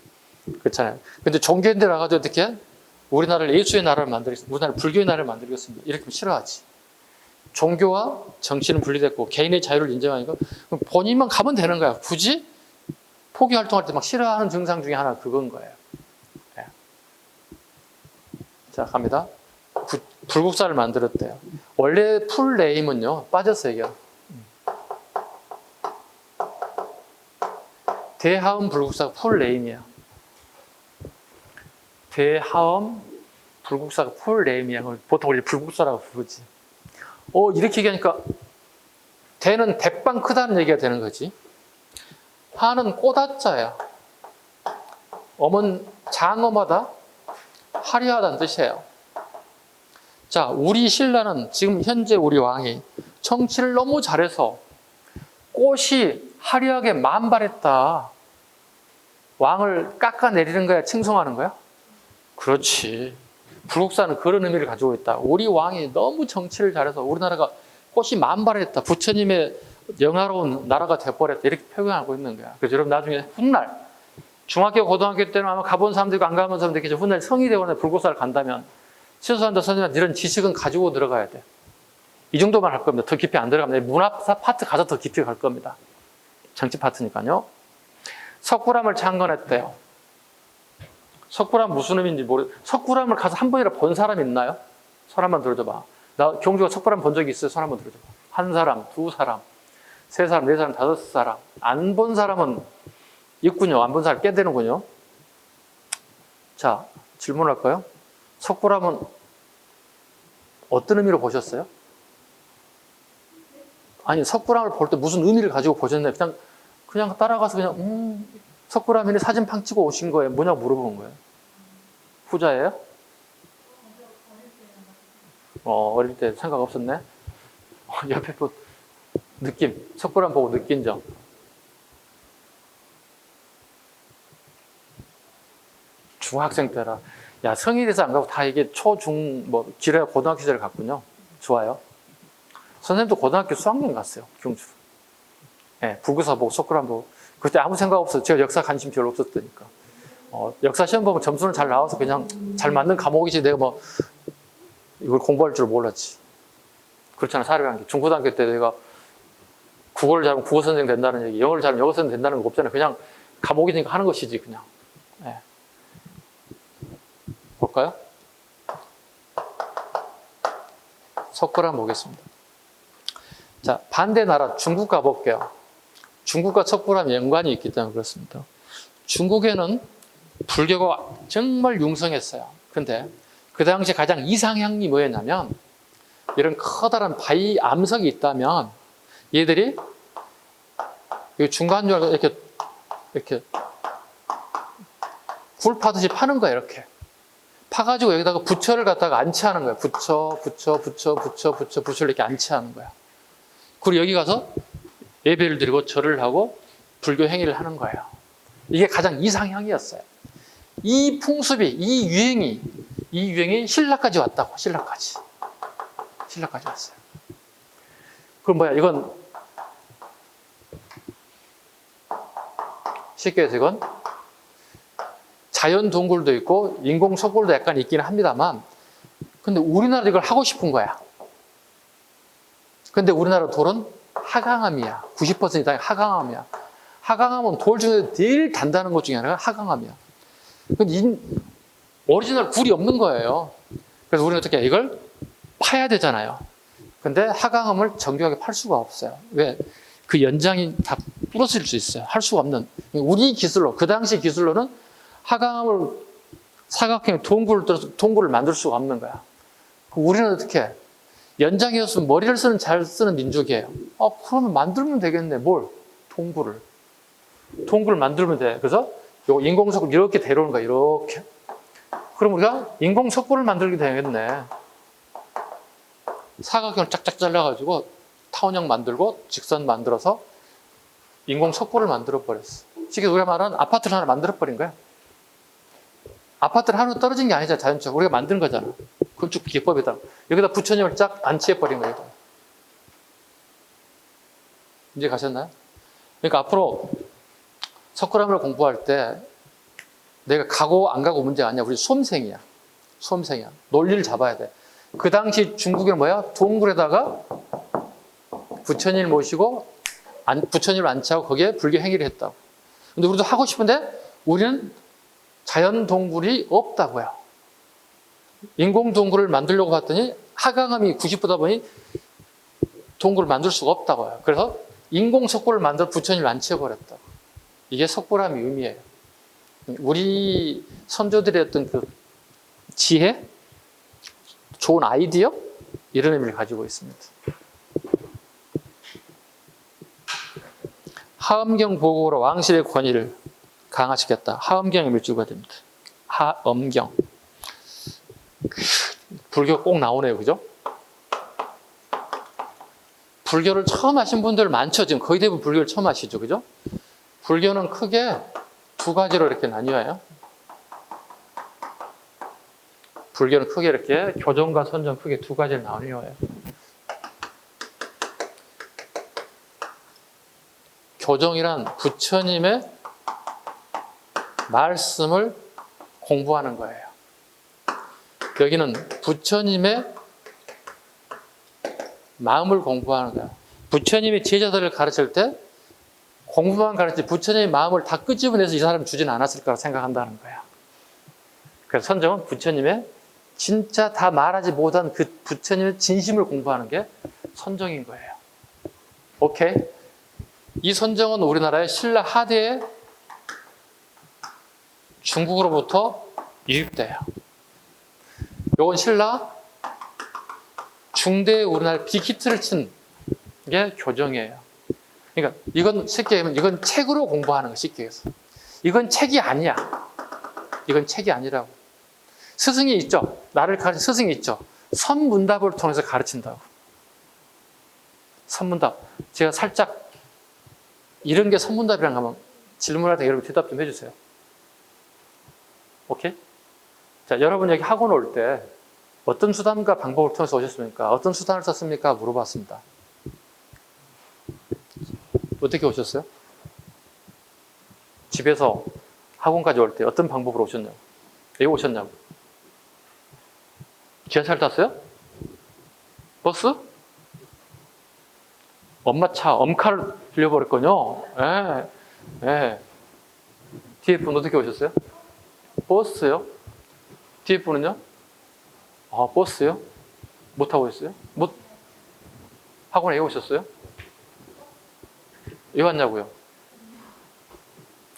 그렇잖아요. 근데 종교인들 와가지고 어떻게 우리나라를 예수의 나라를 만들겠습니다. 우리나라 불교의 나라를 만들겠습니다. 이렇게 하면 싫어하지. 종교와 정치는 분리됐고 개인의 자유를 인정하니까 본인만 가면 되는 거야. 굳이 포기 활동할 때 막 싫어하는 증상 중에 하나 그건 거예요. 네. 자, 갑니다. 불국사를 만들었대요. 원래 풀 네임은요, 빠졌어요. 대하음 불국사가 풀 네임이에요. 대하음 불국사가 풀 네임이야. 보통 우리 불국사라고 부르지. 이렇게 얘기하니까 대는 대빵 크다는 얘기가 되는 거지. 하는 꽃자야. 엄은 장엄하다, 화려하다는 뜻이에요. 자, 우리 신라는 지금 현재 우리 왕이 정치를 너무 잘해서 꽃이 화려하게 만발했다. 왕을 깎아내리는 거야, 칭송하는 거야? 그렇지. 불국사는 그런 의미를 가지고 있다. 우리 왕이 너무 정치를 잘해서 우리나라가 꽃이 만발했다. 부처님의 영화로운 나라가 돼버렸다. 이렇게 표현하고 있는 거야. 그래서 여러분 나중에 훗날 중학교, 고등학교 때는 아마 가본 사람들이 안 가본 사람들이 있겠죠. 훗날 성이 되거나 불국사를 간다면 치수한다 선생님한테 이런 지식은 가지고 들어가야 돼. 이 정도만 할 겁니다. 더 깊이 안 들어갑니다. 문화 파트 가서 더 깊이 갈 겁니다. 정치 파트니까요. 석굴암을 창건했대요. 석굴암 무슨 의미인지 석굴암을 가서 한 번이라도 본 사람 있나요? 손 한번 들어줘봐. 나 경주가 석굴암 본 적이 있어요? 손 한번 들어줘봐. 한 사람, 두 사람, 세 사람, 네 사람, 다섯 사람. 안 본 사람은 있군요. 안 본 사람 꽤 되는군요. 자, 질문할까요? 석굴암은 어떤 의미로 보셨어요? 아니, 석굴암을 볼 때 무슨 의미를 가지고 보셨나요? 그냥 따라가서 그냥 석굴암이네 사진판 찍고 오신 거예요? 뭐냐고 물어본 거예요. 후자예요? 어릴 때 생각 없었네? 옆에 뭐 느낌, 석굴암 보고 느낀 점. 중학생 때라. 야, 성인이 돼서 안 가고 다 이게 초, 중, 길어야 고등학교 시절을 갔군요. 좋아요. 선생님도 고등학교 수학여행 갔어요. 경주로. 예, 불구사 보고 석굴암 보고. 그때 아무 생각 없어요. 제가 역사 관심 별로 없었으니까. 역사 시험 보면 점수는 잘 나와서 그냥 잘 맞는 과목이지 내가 이걸 공부할 줄 몰랐지. 그렇잖아, 사회관계. 중고등학교 때 내가 국어를 잘하면 국어 선생 된다는 얘기, 영어를 잘하면 영어 선생 된다는 거 없잖아요. 그냥 과목이니까 하는 것이지, 그냥. 예. 볼까요? 석굴암 보겠습니다. 자, 반대 나라 중국 가볼게요. 중국과 석굴암 연관이 있기 때문에 그렇습니다. 중국에는 불교가 정말 융성했어요. 근데 그 당시 가장 이상향이 뭐였냐면 이런 커다란 바위 암석이 있다면 얘들이 중간중간 이렇게 굴 파듯이 파는 거예요. 이렇게 파가지고 여기다가 부처를 갖다가 안치하는 거예요. 부처를 이렇게 안치하는 거야. 그리고 여기 가서 예배를 드리고 절을 하고 불교 행위를 하는 거예요. 이게 가장 이상향이었어요. 이 풍습이, 이 유행이 신라까지 왔다고. 신라까지 왔어요. 그럼 뭐야? 이건 쉽게 해서 이건 자연 동굴도 있고 인공 석굴도 약간 있기는 합니다만, 근데 우리나라도 이걸 하고 싶은 거야. 근데 우리나라 돌은 하강암이야. 90% 이상이 하강암이야. 하강암은 돌 중에 제일 단단한 것 중에 하나가 하강암이야. 오리지널 굴이 없는 거예요. 그래서 우리는 어떻게 이걸 파야 되잖아요. 근데 하강암을 정교하게 팔 수가 없어요. 왜? 그 연장이 다 부러질 수 있어요. 할 수가 없는. 우리 기술로, 그 당시 기술로는 하강암을 사각형 동굴을 만들 수가 없는 거야. 우리는 어떻게? 연장이었으면 머리를 잘 쓰는 민족이에요. 그러면 만들면 되겠네. 뭘? 동굴을 만들면 돼. 그래서 요 인공석굴 이렇게 데려오는 거야. 이렇게. 그럼 우리가 인공석굴을 만들게 되겠네. 사각형을 짝짝 잘라가지고 타원형 만들고 직선 만들어서 인공석굴을 만들어 버렸어. 지금 우리가 말하는 아파트를 하나 만들어 버린 거야. 아파트를 하나 떨어진 게 아니잖아. 자연적으로 우리가 만든 거잖아. 건축 기법이다. 여기다 부처님을 쫙 안치해 버린 거예요. 이제 가셨나요? 그러니까 앞으로 석굴암을 공부할 때 내가 가고 안 가고 문제가 아니야. 우리 수험생이야. 논리를 잡아야 돼. 그 당시 중국에는 뭐야? 동굴에다가 부처님을 모시고 부처님을 안치하고 거기에 불교 행위를 했다고. 근데 우리도 하고 싶은데 우리는 자연 동굴이 없다고요. 인공 동굴을 만들려고 봤더니 하강암이 90보다 보니 동굴을 만들 수가 없다고요. 그래서 인공 석굴을 만들어 부처님을 안치해버렸다고. 이게 석굴암의 의미예요. 우리 선조들의 어떤 그 지혜, 좋은 아이디어, 이런 의미를 가지고 있습니다. 하엄경 보고로 왕실의 권위를 강화시켰다. 하엄경의 밀주가 됩니다. 하엄경. 불교 꼭 나오네요. 그죠? 불교를 처음 하신 분들 많죠. 지금 거의 대부분 불교를 처음 하시죠. 그죠? 불교는 크게 두 가지로 이렇게 나뉘어요. 불교는 크게 이렇게 교정과 선정 크게 두 가지로 나뉘어요. 교정이란 부처님의 말씀을 공부하는 거예요. 여기는 부처님의 마음을 공부하는 거예요. 부처님이 제자들을 가르칠 때 공부만 가르치지 부처님의 마음을 다 끄집어내서 이 사람 주지는 않았을 거라고 생각한다는 거예요. 그래서 선정은 부처님의 진짜 다 말하지 못한 그 부처님의 진심을 공부하는 게 선정인 거예요. 오케이? 이 선정은 우리나라의 신라 하대에 중국으로부터 유입돼요. 요건 신라 중대에 우리나라 빅히트를 친 게 교정이에요. 그러니까 이건 쉽게 얘기하면 이건 책으로 공부하는 거 쉽게 해서. 이건 책이 아니야. 이건 책이 아니라고. 스승이 있죠. 나를 가르친 스승이 있죠. 선문답을 통해서 가르친다고. 선문답. 제가 살짝 이런 게 선문답이랑 하면 질문할 때 여러분 대답 좀 해주세요. 오케이? 자, 여러분 여기 학원 올 때 어떤 수단과 방법을 통해서 오셨습니까? 어떤 수단을 썼습니까? 물어봤습니다. 어떻게 오셨어요? 집에서 학원까지 올 때 어떤 방법으로 오셨냐고? 왜 오셨냐고? 지하철 탔어요? 버스? 엄마 차, 엄카를 빌려버렸거든요. 예, 예. 뒤에 분 어떻게 오셨어요? 버스요? 뒤에 분은요? 아, 버스요? 못 타고 오셨어요? 학원에 왜 오셨어요? 왜 왔냐고요?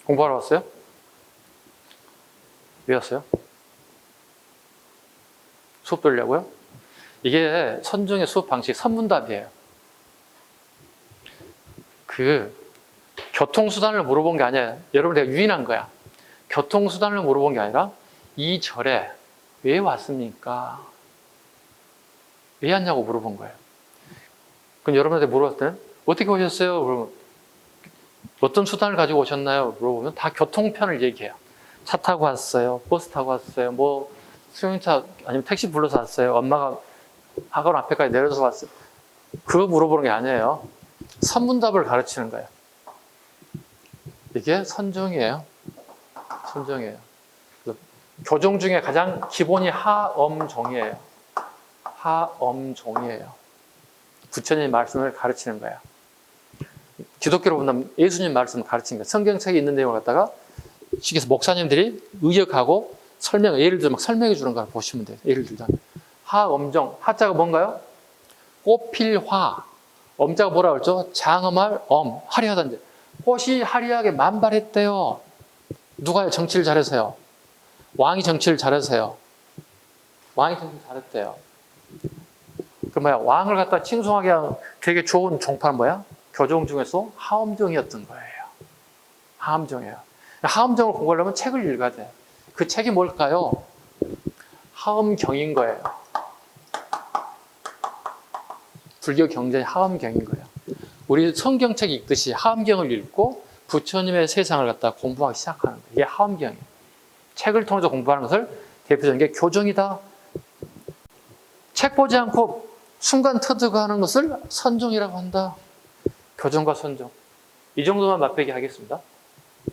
공부하러 왔어요? 왜 왔어요? 수업 들으려고요? 이게 선정의 수업 방식, 선문답이에요. 교통수단을 물어본 게 아니야. 여러분, 내가 유인한 거야. 교통수단을 물어본 게 아니라 이 절에 왜 왔습니까? 왜 왔냐고 물어본 거예요. 그럼 여러분한테 물어봤을 때는 어떻게 오셨어요? 그러면 어떤 수단을 가지고 오셨나요? 물어보면 다 교통편을 얘기해요. 차 타고 왔어요. 버스 타고 왔어요. 뭐 수용차 아니면 택시 불러서 왔어요. 엄마가 학원 앞에까지 내려서 왔어요. 그거 물어보는 게 아니에요. 선문답을 가르치는 거예요. 이게 선정이에요. 선정이에요. 교정 중에 가장 기본이 하엄종이에요. 하엄종이에요. 부처님 말씀을 가르치는 거예요. 기독교로 본다면 예수님 말씀을 가르치는 거예요. 성경책에 있는 내용을 갖다가 시켜서 목사님들이 의역하고 예를 들어 막 설명해 주는 걸 보시면 돼요. 예를 들자면 하엄종, 하자가 뭔가요? 꽃필화. 엄자가 뭐라 그랬죠? 장엄할 엄, 화려하다는데 꽃이 화려하게 만발했대요. 누가 정치를 잘해서요? 왕이 정치를 잘해서요. 왕이 정치를 잘했대요. 그 왕을 갖다 칭송하게 하는 되게 좋은 종파는 뭐야? 교종 중에서 하엄종이었던 거예요. 하엄종이에요. 하엄종을 공부하려면 책을 읽어야 돼. 그 책이 뭘까요? 하엄경인 거예요. 불교 경전이 하엄경인 거예요. 우리 성경책 읽듯이 하엄경을 읽고 부처님의 세상을 갖다 공부하기 시작하는 거예요. 이게 하엄경이에요. 책을 통해서 공부하는 것을 대표적인 게 교정이다. 책 보지 않고 순간 터득하는 것을 선종이라고 한다. 교정과 선종. 이 정도만 맛보기 하겠습니다.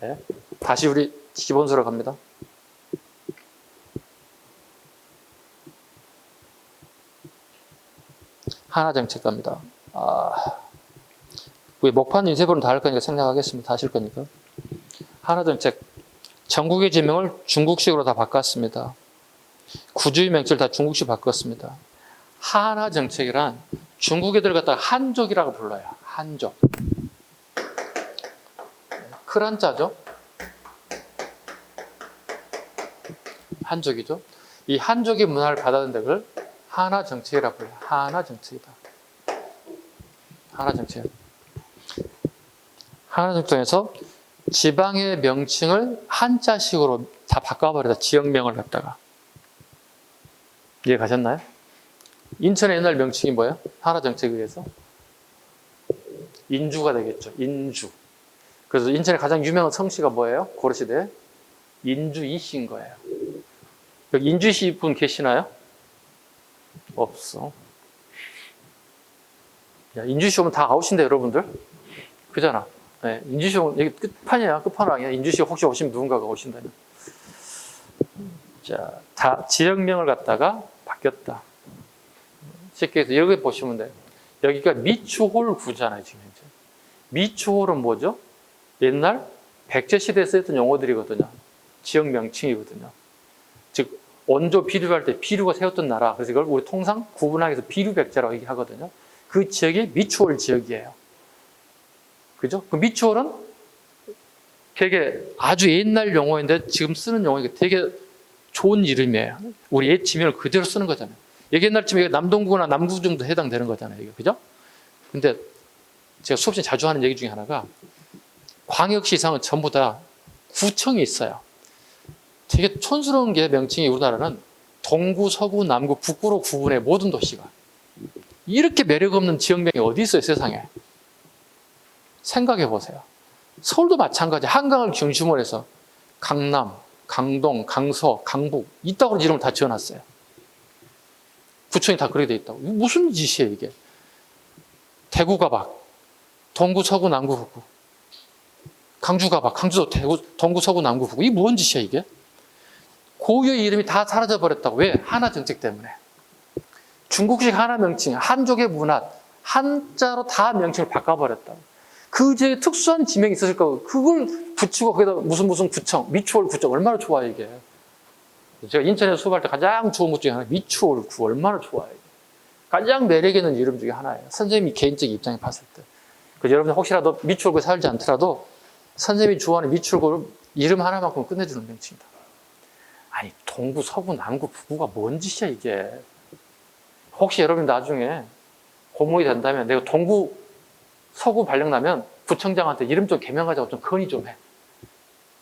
네. 다시 우리 기본서로 갑니다. 하나정책 갑니다. 우리 목판 인쇄본은 다 할 거니까 생략하겠습니다. 다 하실 거니까. 하나정책. 전국의 지명을 중국식으로 다 바꿨습니다. 구주의 명칭을 다 중국식 바꿨습니다. 하나정책이란 중국 애들 갖다가 한족이라고 불러요. 한족. 크란자죠. 한족이죠. 이 한족의 문화를 받아들인 걸 하나정책이라고 불러요. 하나정책이다. 하나정책. 한화정통에서 지방의 명칭을 한자식으로 다 바꿔버리다. 지역명을 갖다가. 이해 가셨나요? 인천의 옛날 명칭이 뭐예요? 한화정책에 의해서? 인주가 되겠죠. 인주. 그래서 인천의 가장 유명한 성씨가 뭐예요? 고려시대에? 인주이씨인 거예요. 여기 인주이씨 분 계시나요? 없어. 야, 인주씨 오면 다 아웃인데, 여러분들? 그잖아. 네, 인주씨 오면, 여기 끝판이야, 끝판왕이야. 인주씨 혹시 오시면 누군가가 오신다니. 자, 다 지역명을 갖다가 바뀌었다. 쉽게 해서 여기 보시면 돼요. 여기가 미추홀 구잖아요, 지금 현재. 미추홀은 뭐죠? 옛날 백제시대에 쓰였던 용어들이거든요. 지역 명칭이거든요. 즉, 원조 비류할 때 비류가 세웠던 나라. 그래서 이걸 우리 통상 구분하기 위해서 비류백제라고 얘기하거든요. 그 지역이 미추홀 지역이에요. 그죠? 그 미추홀은 되게 아주 옛날 용어인데 지금 쓰는 용어니까 되게 좋은 이름이에요. 우리 옛 지명을 그대로 쓰는 거잖아요. 이게 옛날 지명 남동구나 남구 정도 해당되는 거잖아요. 이게. 그죠? 근데 제가 수업 시간에 자주 하는 얘기 중에 하나가 광역시 이상은 전부 다 구청이 있어요. 되게 촌스러운 게 명칭이 우리나라는 동구, 서구, 남구, 북구로 구분해 모든 도시가. 이렇게 매력 없는 지역명이 어디 있어요, 세상에? 생각해 보세요. 서울도 마찬가지. 한강을 중심으로 해서 강남, 강동, 강서, 강북 이따구로 이름을 다 지어놨어요. 구청이 다 그렇게 돼 있다고. 무슨 짓이에요, 이게? 대구가 막 동구, 서구, 남구, 북구. 강주가 막 강주도 대구, 동구, 서구, 남구, 북구. 이게 뭔 짓이야, 이게? 고유의 이름이 다 사라져 버렸다고. 왜? 한화 정책 때문에. 중국식 한화 명칭, 한족의 문화, 한자로 다 명칭을 바꿔버렸다고. 그 지역에 특수한 지명이 있었을 거고, 그걸 붙이고 거기다 무슨 구청, 미추홀 구청, 얼마나 좋아요, 이게. 제가 인천에서 수업할 때 가장 좋은 것 중에 하나, 미추홀 구, 얼마나 좋아요. 가장 매력 있는 이름 중에 하나예요. 선생님이 개인적인 입장에 봤을 때. 그래서 여러분 혹시라도 미추홀구에 살지 않더라도 선생님이 좋아하는 미추홀구를 이름 하나만큼 끝내주는 명칭이다. 아니, 동구, 서구, 남구, 북구가 뭔 짓이야, 이게. 혹시 여러분 나중에 고문이 된다면 내가 동구, 서구 발령나면 구청장한테 이름 좀 개명하자고 좀 건의 좀 해.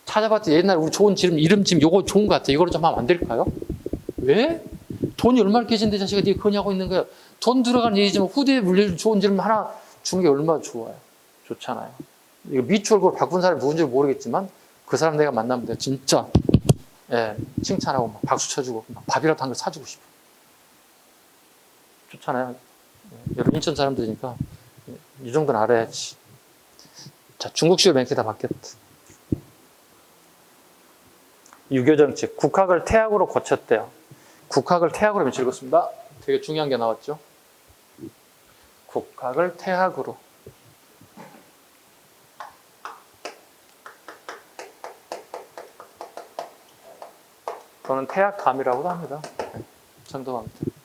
찾아봤더니 옛날에 우리 좋은 이름 지금 요거 좋은 것 같아. 이거를 좀 하면 안 될까요? 왜? 돈이 얼마나 깨진데 자식아 네가 건의하고 있는 거야. 돈 들어가는 얘기지만 후대에 물려줄 좋은 이름 하나 주는 게 얼마나 좋아요. 좋잖아요. 이거 미추홀구를 바꾼 사람이 누군지 모르겠지만 그 사람 내가 만나면 내가 진짜 칭찬하고 막 박수 쳐주고 막 밥이라도 한 걸 사주고 싶어. 좋잖아요. 여러분 인천 사람들이니까 이 정도는 알아야지. 자, 중국식으로 맹세 다 바뀌었다. 유교정책, 국학을 태학으로 고쳤대요. 국학을 태학으로 하면 즐겁습니다. 되게 중요한 게 나왔죠. 국학을 태학으로. 또는 태학감이라고도 합니다. 정도합니다.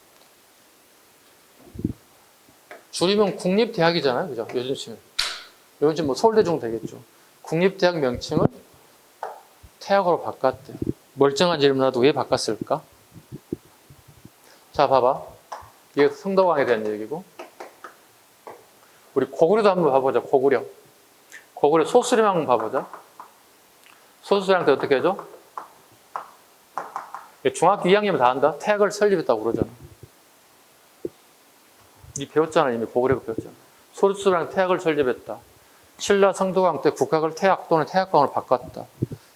줄이면 국립대학이잖아요. 그죠? 요즘 치면. 요즘 치면 뭐 서울대 정도 되겠죠. 국립대학 명칭을 태학으로 바꿨대. 멀쩡한 이름이라도 왜 바꿨을까? 자, 봐봐. 이게 성덕왕에 대한 얘기고. 우리 고구려도 한번 봐보자. 고구려. 고구려 소수령 한번 봐보자. 소수령 때 어떻게 해줘? 중학교 2학년이면 다 한다. 태학을 설립했다고 그러잖아. 이 배웠잖아. 이미 고구려가 배웠잖아. 소수령 태학을 설립했다. 신라 성덕왕 때 국학을 태학 또는 태학강으로 바꿨다.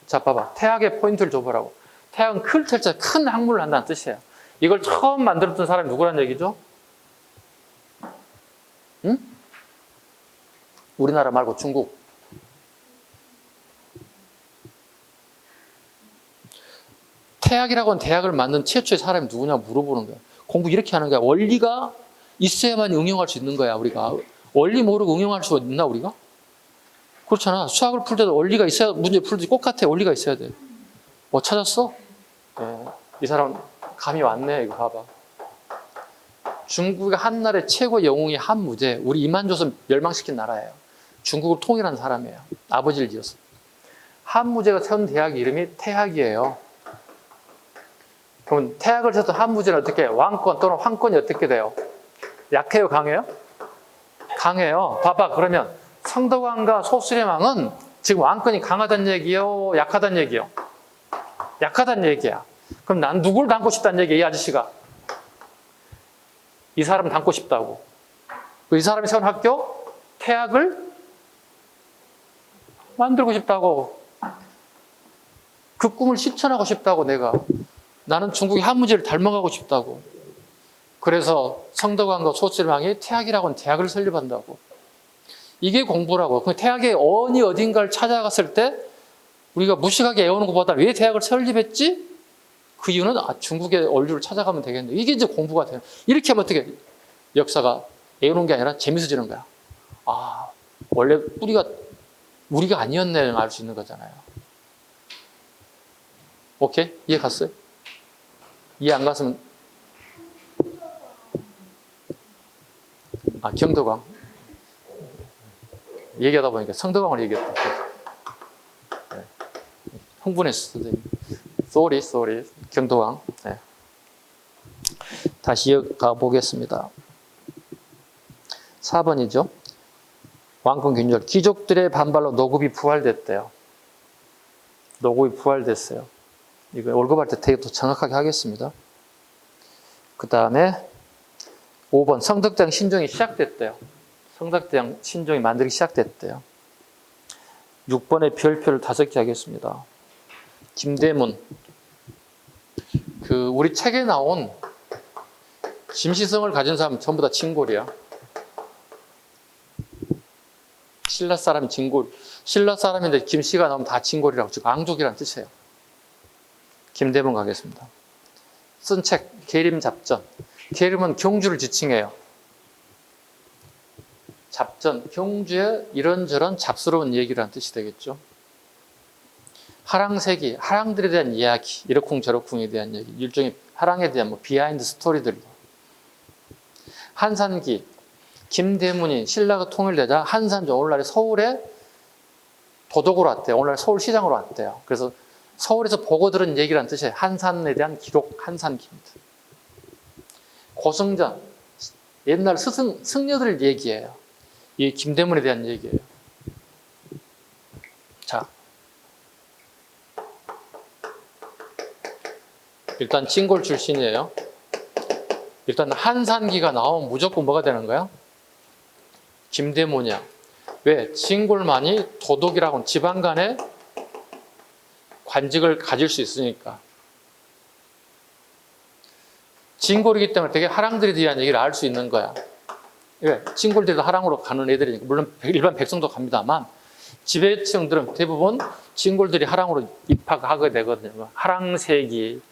자, 봐봐. 태학의 포인트를 줘보라고. 태학은 큰 학문을 한다는 뜻이에요. 이걸 처음 만들었던 사람이 누구란 얘기죠? 응? 우리나라 말고 중국. 태학이라고 하는 대학을 만든 최초의 사람이 누구냐 물어보는 거야. 공부 이렇게 하는 거야. 원리가 있어야만 응용할 수 있는 거야, 우리가. 원리 모르고 응용할 수 있나, 우리가? 그렇잖아. 수학을 풀 때도 원리가 있어야 문제 풀지 똑같아. 원리가 있어야 돼. 뭐 찾았어? 네. 이 사람 감이 왔네. 이거 봐봐. 중국의 한나라의 최고 영웅이 한무제. 우리 이만조선 멸망시킨 나라예요. 중국을 통일한 사람이에요. 아버지를 이어서. 한무제가 세운 대학 이름이 태학이에요. 그럼 태학을 세웠던 한무제는 어떻게 해요? 왕권 또는 황권이 어떻게 돼요? 약해요? 강해요? 강해요. 봐봐. 그러면 성덕왕과 소수림왕은 지금 왕권이 강하다는 얘기요? 약하다는 얘기요? 약하다는 얘기야. 그럼 난 누굴 닮고 싶다는 얘기야, 이 아저씨가? 이 사람 닮고 싶다고. 이 사람이 세운 학교? 태학을 만들고 싶다고. 그 꿈을 실천하고 싶다고 내가. 나는 중국의 한무지를 닮아가고 싶다고. 그래서 성덕왕과 소수림왕이 태학이라고는 대학을 설립한다고. 이게 공부라고. 그 태학의 어니 어딘가를 찾아갔을 때 우리가 무식하게 애우는 것보다 왜 대학을 설립했지? 그 이유는 중국의 원류를 찾아가면 되겠네. 이게 이제 공부가 돼요. 이렇게 하면 어떻게 역사가 애우는 게 아니라 재밌어지는 거야. 아, 원래 뿌리가 우리가 아니었네 알 수 있는 거잖아요. 오케이? 이해 갔어요? 이해 안 갔으면 경덕왕 얘기하다 보니까 성덕왕을 얘기했다. 네. 흥분했어 선생님. sorry 경덕왕. 네. 다시 이어가 보겠습니다. 4번이죠. 왕권 균열. 귀족들의 반발로 노급이 부활됐대요. 노급이 부활됐어요. 이거 월급할 때 되게 더 정확하게 하겠습니다. 그 다음에 5번 성덕대왕 신종이 시작됐대요. 성덕대왕 신종이 만들기 시작됐대요. 6번의 별표를 5개 하겠습니다. 김대문. 우리 책에 나온 김시성을 가진 사람은 전부 다 진골이야. 신라 사람이 진골. 신라 사람인데 김씨가 나오면 다 진골이라고. 즉 앙족이라는 뜻이에요. 김대문 가겠습니다. 쓴 책 계림잡전. 계림은 경주를 지칭해요. 잡전, 경주의 이런저런 잡스러운 얘기라는 뜻이 되겠죠. 하랑세기, 하랑들에 대한 이야기, 이러쿵저러쿵에 대한 얘기, 일종의 하랑에 대한 비하인드 스토리들. 한산기, 김대문이 신라가 통일되자 한산조, 오늘날의 서울에 도독으로 왔대요. 오늘날 서울시장으로 왔대요. 그래서 서울에서 보고 들은 얘기라는 뜻이에요. 한산에 대한 기록, 한산기입니다. 고승전, 옛날 승려들 얘기예요. 이 김대문에 대한 얘기예요. 자, 일단 진골 출신이에요. 일단 한산기가 나오면 무조건 뭐가 되는 거야? 김대문이야. 왜? 진골만이 도독이라고는 지방 간의 관직을 가질 수 있으니까. 진골이기 때문에 되게 하랑들에 대한 얘기를 알 수 있는 거야. 왜? 진골들도 하랑으로 가는 애들이니까. 물론 일반 백성도 갑니다만 지배층들은 대부분 진골들이 하랑으로 입학하게 되거든요. 하랑세기,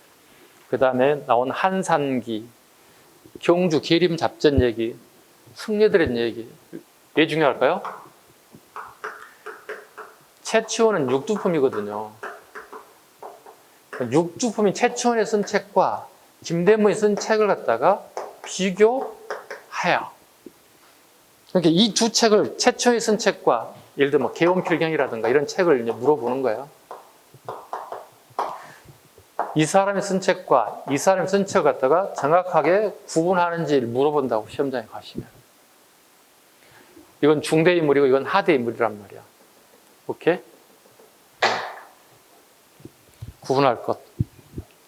그 다음에 나온 한산기, 경주 계림잡전 얘기, 승려들의 얘기. 왜 중요할까요? 최치원은 육두품이거든요. 육두품인 최치원이 쓴 책과 김대문이 쓴 책을 갖다가 비교하여. 그러니까 이 두 책을 최치원이 쓴 책과 예를 들어 개원필경이라든가 이런 책을 이제 물어보는 거예요. 이 사람이 쓴 책과 이 사람이 쓴 책을 갖다가 정확하게 구분하는지를 물어본다고 시험장에 가시면. 이건 중대 인물이고 이건 하대 인물이란 말이야. 오케이? 구분할 것.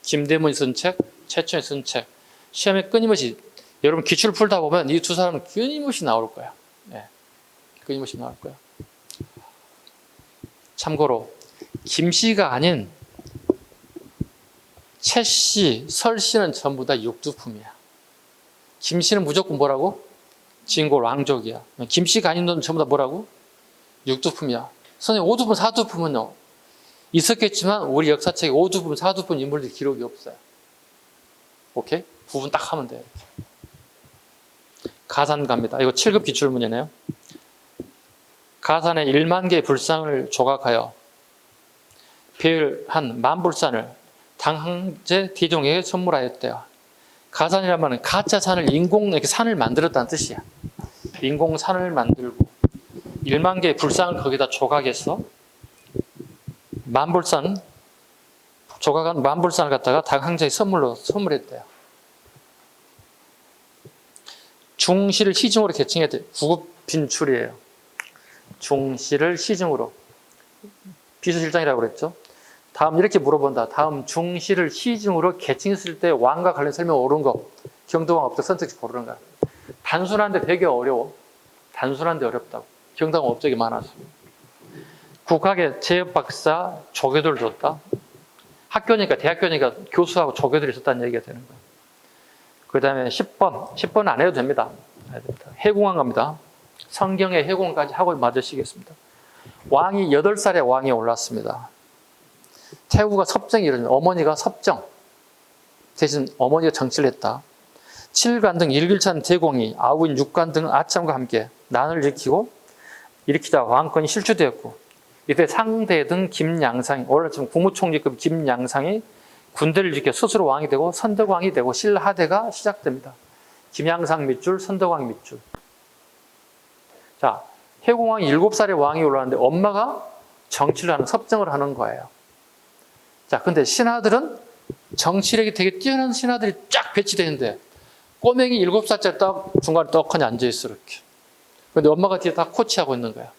김대문이 쓴 책, 최천이 쓴 책. 시험에 끊임없이 여러분 기출 풀다 보면 이 두 사람은 끊임없이 나올 거야. 네. 끊임없이 나올 거야. 참고로 김씨가 아닌 최씨, 설씨는 전부 다 육두품이야. 김씨는 무조건 뭐라고? 진골 왕족이야. 김씨가 아닌 놈은 전부 다 뭐라고? 육두품이야. 선생님, 오두품, 사두품은요? 있었겠지만 우리 역사책에 오두품, 사두품 인물들 기록이 없어요. 오케이? 구분 딱 하면 돼요. 가산 갑니다. 이거 7급 기출문이네요. 가산의 1만 개의 불상을 조각하여 배율한 만불산을 당항제 대종에게 선물하였대요. 가산이라면 가짜 산을 이렇게 산을 만들었다는 뜻이야. 인공산을 만들고 1만 개의 불상을 거기다 조각해서 조각한 만불산을 갖다가 당항제에 선물했대요. 중시를 시중으로 계칭했대요. 구급 빈출이에요. 중시를 시중으로. 비서실장이라고 그랬죠. 다음 이렇게 물어본다. 다음 중시를 시중으로 개칭했을 때 왕과 관련 설명 옳은 거. 경도왕 업적 선택지 고르는 거야. 단순한데 되게 어려워. 단순한데 어렵다고. 경도왕 업적이 많아서. 국학의 제협 박사 조교들을 줬다. 학교니까 대학교니까 교수하고 조교들이 있었다는 얘기가 되는 거야. 그 다음에 10번 안 해도 됩니다. 해공왕 갑니다. 성경의 해공까지 하고 맞으시겠습니다. 왕이 8살에 왕이 올랐습니다. 태후가 섭정이 이루어진 어머니가 섭정. 대신 어머니가 정치를 했다. 7관 등 일길찬 대공이 아우인 6관 등 아참과 함께 난을 일으키다 왕권이 실추되었고 이때 상대 등 김양상이 원래 지금 국무총리급 김양상이 군대를 일으켜 스스로 왕이 되고 선덕왕이 되고 신라하대가 시작됩니다. 김양상 밑줄, 선덕왕 밑줄. 자, 해공왕이 7살에 왕이 올라왔는데 엄마가 정치를 하는 섭정을 하는 거예요. 자, 근데 신하들은 정치력이 되게 뛰어난 신하들이 쫙 배치되는데 꼬맹이 7살짜리 딱 중간에 떡하니 앉아있어 이렇게. 근데 엄마가 뒤에 다 코치하고 있는 거야.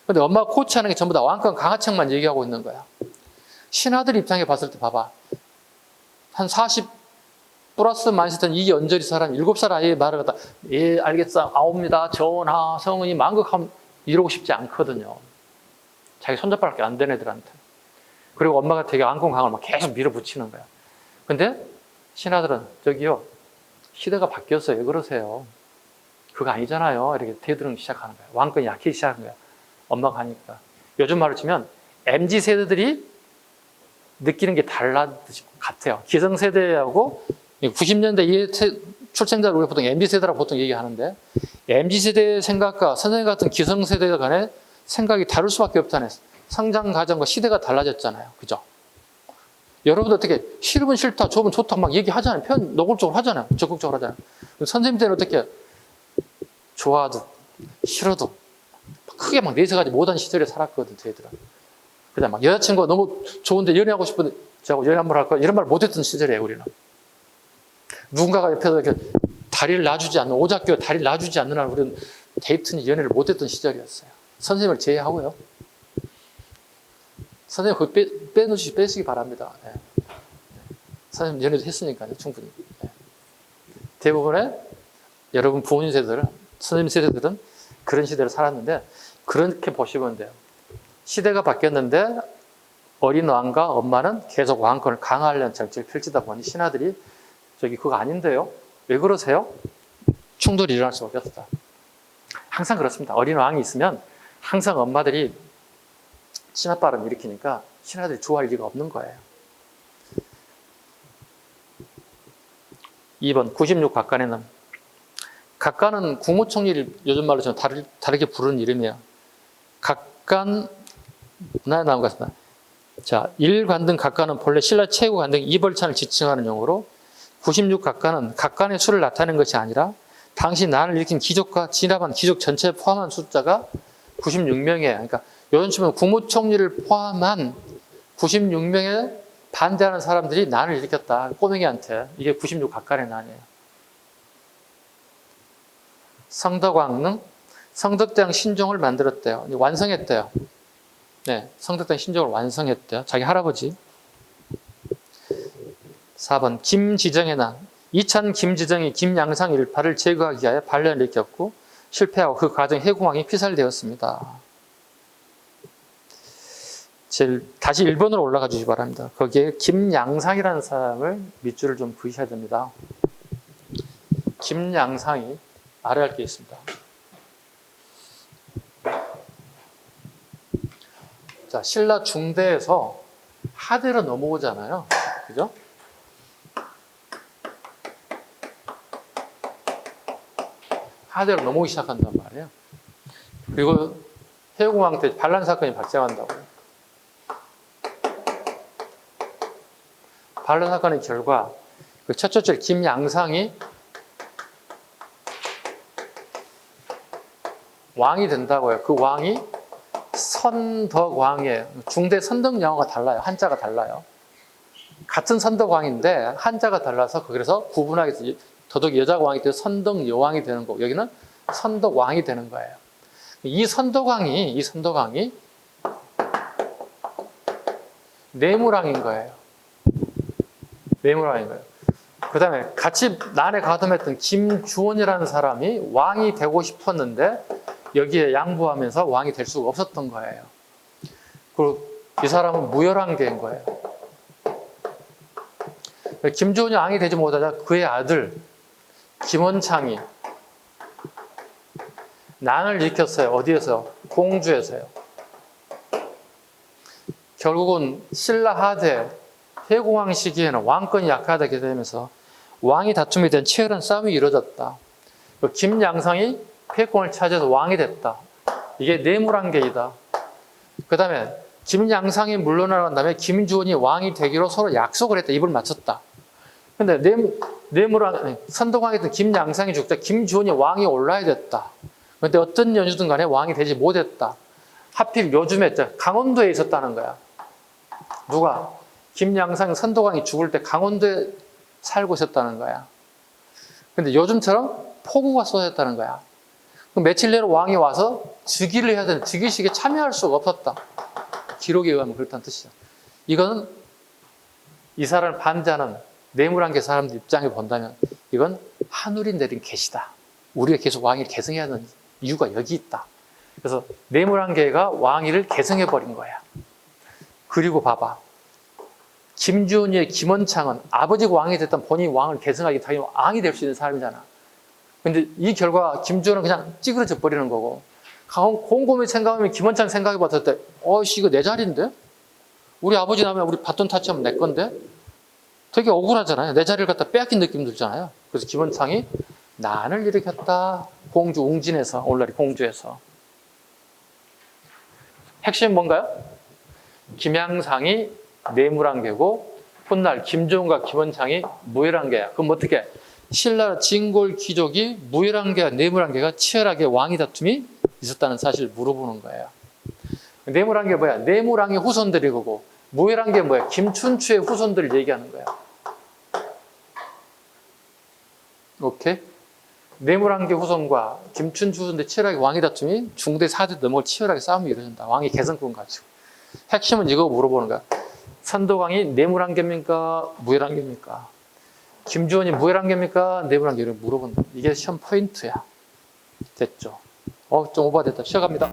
근데 엄마가 코치하는 게 전부 다 왕권 강하청만 얘기하고 있는 거야. 신하들 입장에 봤을 때 봐봐. 한 40 플러스 만세던 이 연저리 사람 7살 아이의 말을 갖다 예 알겠어 아옵니다 전하 성은이 만극하면 이러고 싶지 않거든요. 자기 손잡발밖에 안 된 애들한테. 그리고 엄마가 되게 왕권 강을 막 계속 밀어붙이는 거야. 근데 신하들은 저기요 시대가 바뀌었어요. 왜 그러세요? 그거 아니잖아요. 이렇게 대들응 시작하는 거야. 왕권이 약해지기 시작하는 거야. 엄마가 하니까. 요즘 말로 치면 MZ세대들이 느끼는 게 달라듯이 같아요. 기성세대하고 90년대 이 출생자를 우리가 보통 MZ세대라고 보통 얘기하는데 MZ세대의 생각과 선생님 같은 기성세대 간의 생각이 다를 수밖에 없잖아요. 성장 과정과 시대가 달라졌잖아요. 그죠? 여러분들 어떻게 싫으면 싫다, 좋으면 좋다 막 얘기하잖아요. 표현 노골적으로 하잖아요. 적극적으로 하잖아요. 선생님들은 어떻게 좋아도 싫어도 크게 막 내세가지 못한 시절에 살았거든, 저희들은. 그냥 막 여자친구가 너무 좋은데 연애하고 싶은데 저하고 연애 한번 할까? 이런 말 못했던 시절이에요, 우리는. 누군가가 옆에서 이렇게 다리를 놔주지 않는, 오작교 다리를 놔주지 않는 한 우리는 데이트니 연애를 못했던 시절이었어요. 선생님을 제외하고요. 선생님 그거 빼시기 바랍니다. 네. 선생님 연애도 했으니까요, 충분히. 네. 대부분의 여러분 부모님 세대들은, 선생님 세대들은 그런 시대를 살았는데 그렇게 보시면 돼요. 시대가 바뀌었는데 어린 왕과 엄마는 계속 왕권을 강화하려는 정책을 펼치다 보니 신하들이 저기 그거 아닌데요? 왜 그러세요? 충돌이 일어날 수밖에 없다. 항상 그렇습니다. 어린 왕이 있으면 항상 엄마들이 치맛바람 일으키니까 신하들이 좋아할 리가 없는 거예요. 2번 96 각간에는 각간은 국무총리를 요즘 말로 좀 다르게 부르는 이름이에요. 각간 문화에 나온 것 같습니다. 자, 1관등 각간은 본래 신라 최고 관등 이벌찬을 지칭하는 용어로 96 각간은 각간의 수를 나타내는 것이 아니라 당시 난을 일으킨 귀족과 진압한 귀족 전체에 포함한 숫자가 96명이에요. 그러니까 요즘 치면 국무총리를 포함한 96명의 반대하는 사람들이 난을 일으켰다. 꼬맹이한테. 이게 96 각간의 난이에요. 성덕왕릉, 성덕대왕 신종을 만들었대요. 완성했대요. 네, 성덕대왕 신종을 완성했대요. 자기 할아버지. 4번 김지정의 난. 이찬 김지정이 김양상 일파를 제거하기 위하여 반란을 일으켰고 실패하고 그 과정 해공왕이 피살되었습니다. 다시 1번으로 올라가 주시기 바랍니다. 거기에 김양상이라는 사람을 밑줄을 좀 그으셔야 됩니다. 김양상이 아래 할 게 있습니다. 자, 신라 중대에서 하대로 넘어오잖아요. 그죠? 하대로 넘어오기 시작한단 말이에요. 그리고 해공왕 때 반란 사건이 발생한다고요. 반란 사건의 결과 그 첫째 김양상이 왕이 된다고요. 그 왕이 선덕왕이에요. 중대 선덕 영어가 달라요. 한자가 달라요. 같은 선덕왕인데 한자가 달라서 그래서 구분하기 위해서 더더욱 여자가 왕이 되어 선덕 여왕이 되는 거고 여기는 선덕왕이 되는 거예요. 이 선도강이 내무랑인 거예요. 내무랑인 거예요. 그 다음에 같이 난에 가담했던 김주원이라는 사람이 왕이 되고 싶었는데 여기에 양보하면서 왕이 될 수가 없었던 거예요. 그리고 이 사람은 무열한계인 거예요. 김주원이 왕이 되지 못하자 그의 아들 김원창이 난을 일으켰어요. 어디에서? 공주에서요. 결국은 신라 하대 해공왕 시기에는 왕권이 약화되게 되면서 왕위 다툼에 대한 치열한 싸움이 이루어졌다. 김양상이 패권을 차지해서 왕이 됐다. 이게 내무란계이다. 그 다음에 김양상이 물러나간 다음에 김주원이 왕이 되기로 서로 약속을 했다. 입을 맞췄다. 근데 선덕왕이던 김양상이 죽자 김주원이 왕이 올라야 됐다. 그런데 어떤 연유든 간에 왕이 되지 못했다. 하필 요즘에 강원도에 있었다는 거야. 누가? 김양상 선덕왕이 죽을 때 강원도에 살고 있었다는 거야. 근데 요즘처럼 폭우가 쏟아졌다는 거야. 그럼 며칠 내로 왕이 와서 즉위를 해야 되는 즉위식에 참여할 수가 없었다. 기록에 의하면 그렇다는 뜻이죠. 이거는 이 사람을 반대하는 내무란계 사람들 입장에 본다면 이건 하늘이 내린 계시다. 우리가 계속 왕위를 계승해야 하는 이유가 여기 있다. 그래서 내무란계가 왕위를 계승해버린 거야. 그리고 봐봐. 김주원이의 김원창은 아버지가 왕이 됐던 본인이 왕을 계승하기 당연히 왕이 될 수 있는 사람이잖아. 근데 이 결과 김주원은 그냥 찌그러져 버리는 거고, 곰곰이 생각하면 김원창 생각해 봤을 때, 어이씨, 이거 내 자리인데? 우리 아버지 나면 우리 바톤 타치하면 내 건데? 되게 억울하잖아요. 내 자리를 갖다 빼앗긴 느낌 들잖아요. 그래서 김원창이 난을 일으켰다. 공주 웅진에서, 오늘날이 공주에서. 핵심은 뭔가요? 김양상이 내무란계고 훗날 김주원과 김원창이 무열한계야. 그럼 어떻게? 신라 진골 귀족이 무열한계와 내무란계가 치열하게 왕위 다툼이 있었다는 사실을 물어보는 거예요. 내무란계 뭐야? 내무랑의 후손들이 거고 무열한계 뭐야? 김춘추의 후손들을 얘기하는 거야. 오케이? 내무란계 후손과 김춘추 후손들 치열하게 왕위 다툼이 중대 4대 넘어 치열하게 싸움이 이루어진다. 왕위 개성권 가지고. 핵심은 이거 물어보는 거야. 선덕왕이 내무란계입니까? 무열한계입니까? 김주원이 무열한계입니까? 내무란계를 물어본다. 이게 시험 포인트야. 됐죠? 좀 오버됐다. 시작합니다.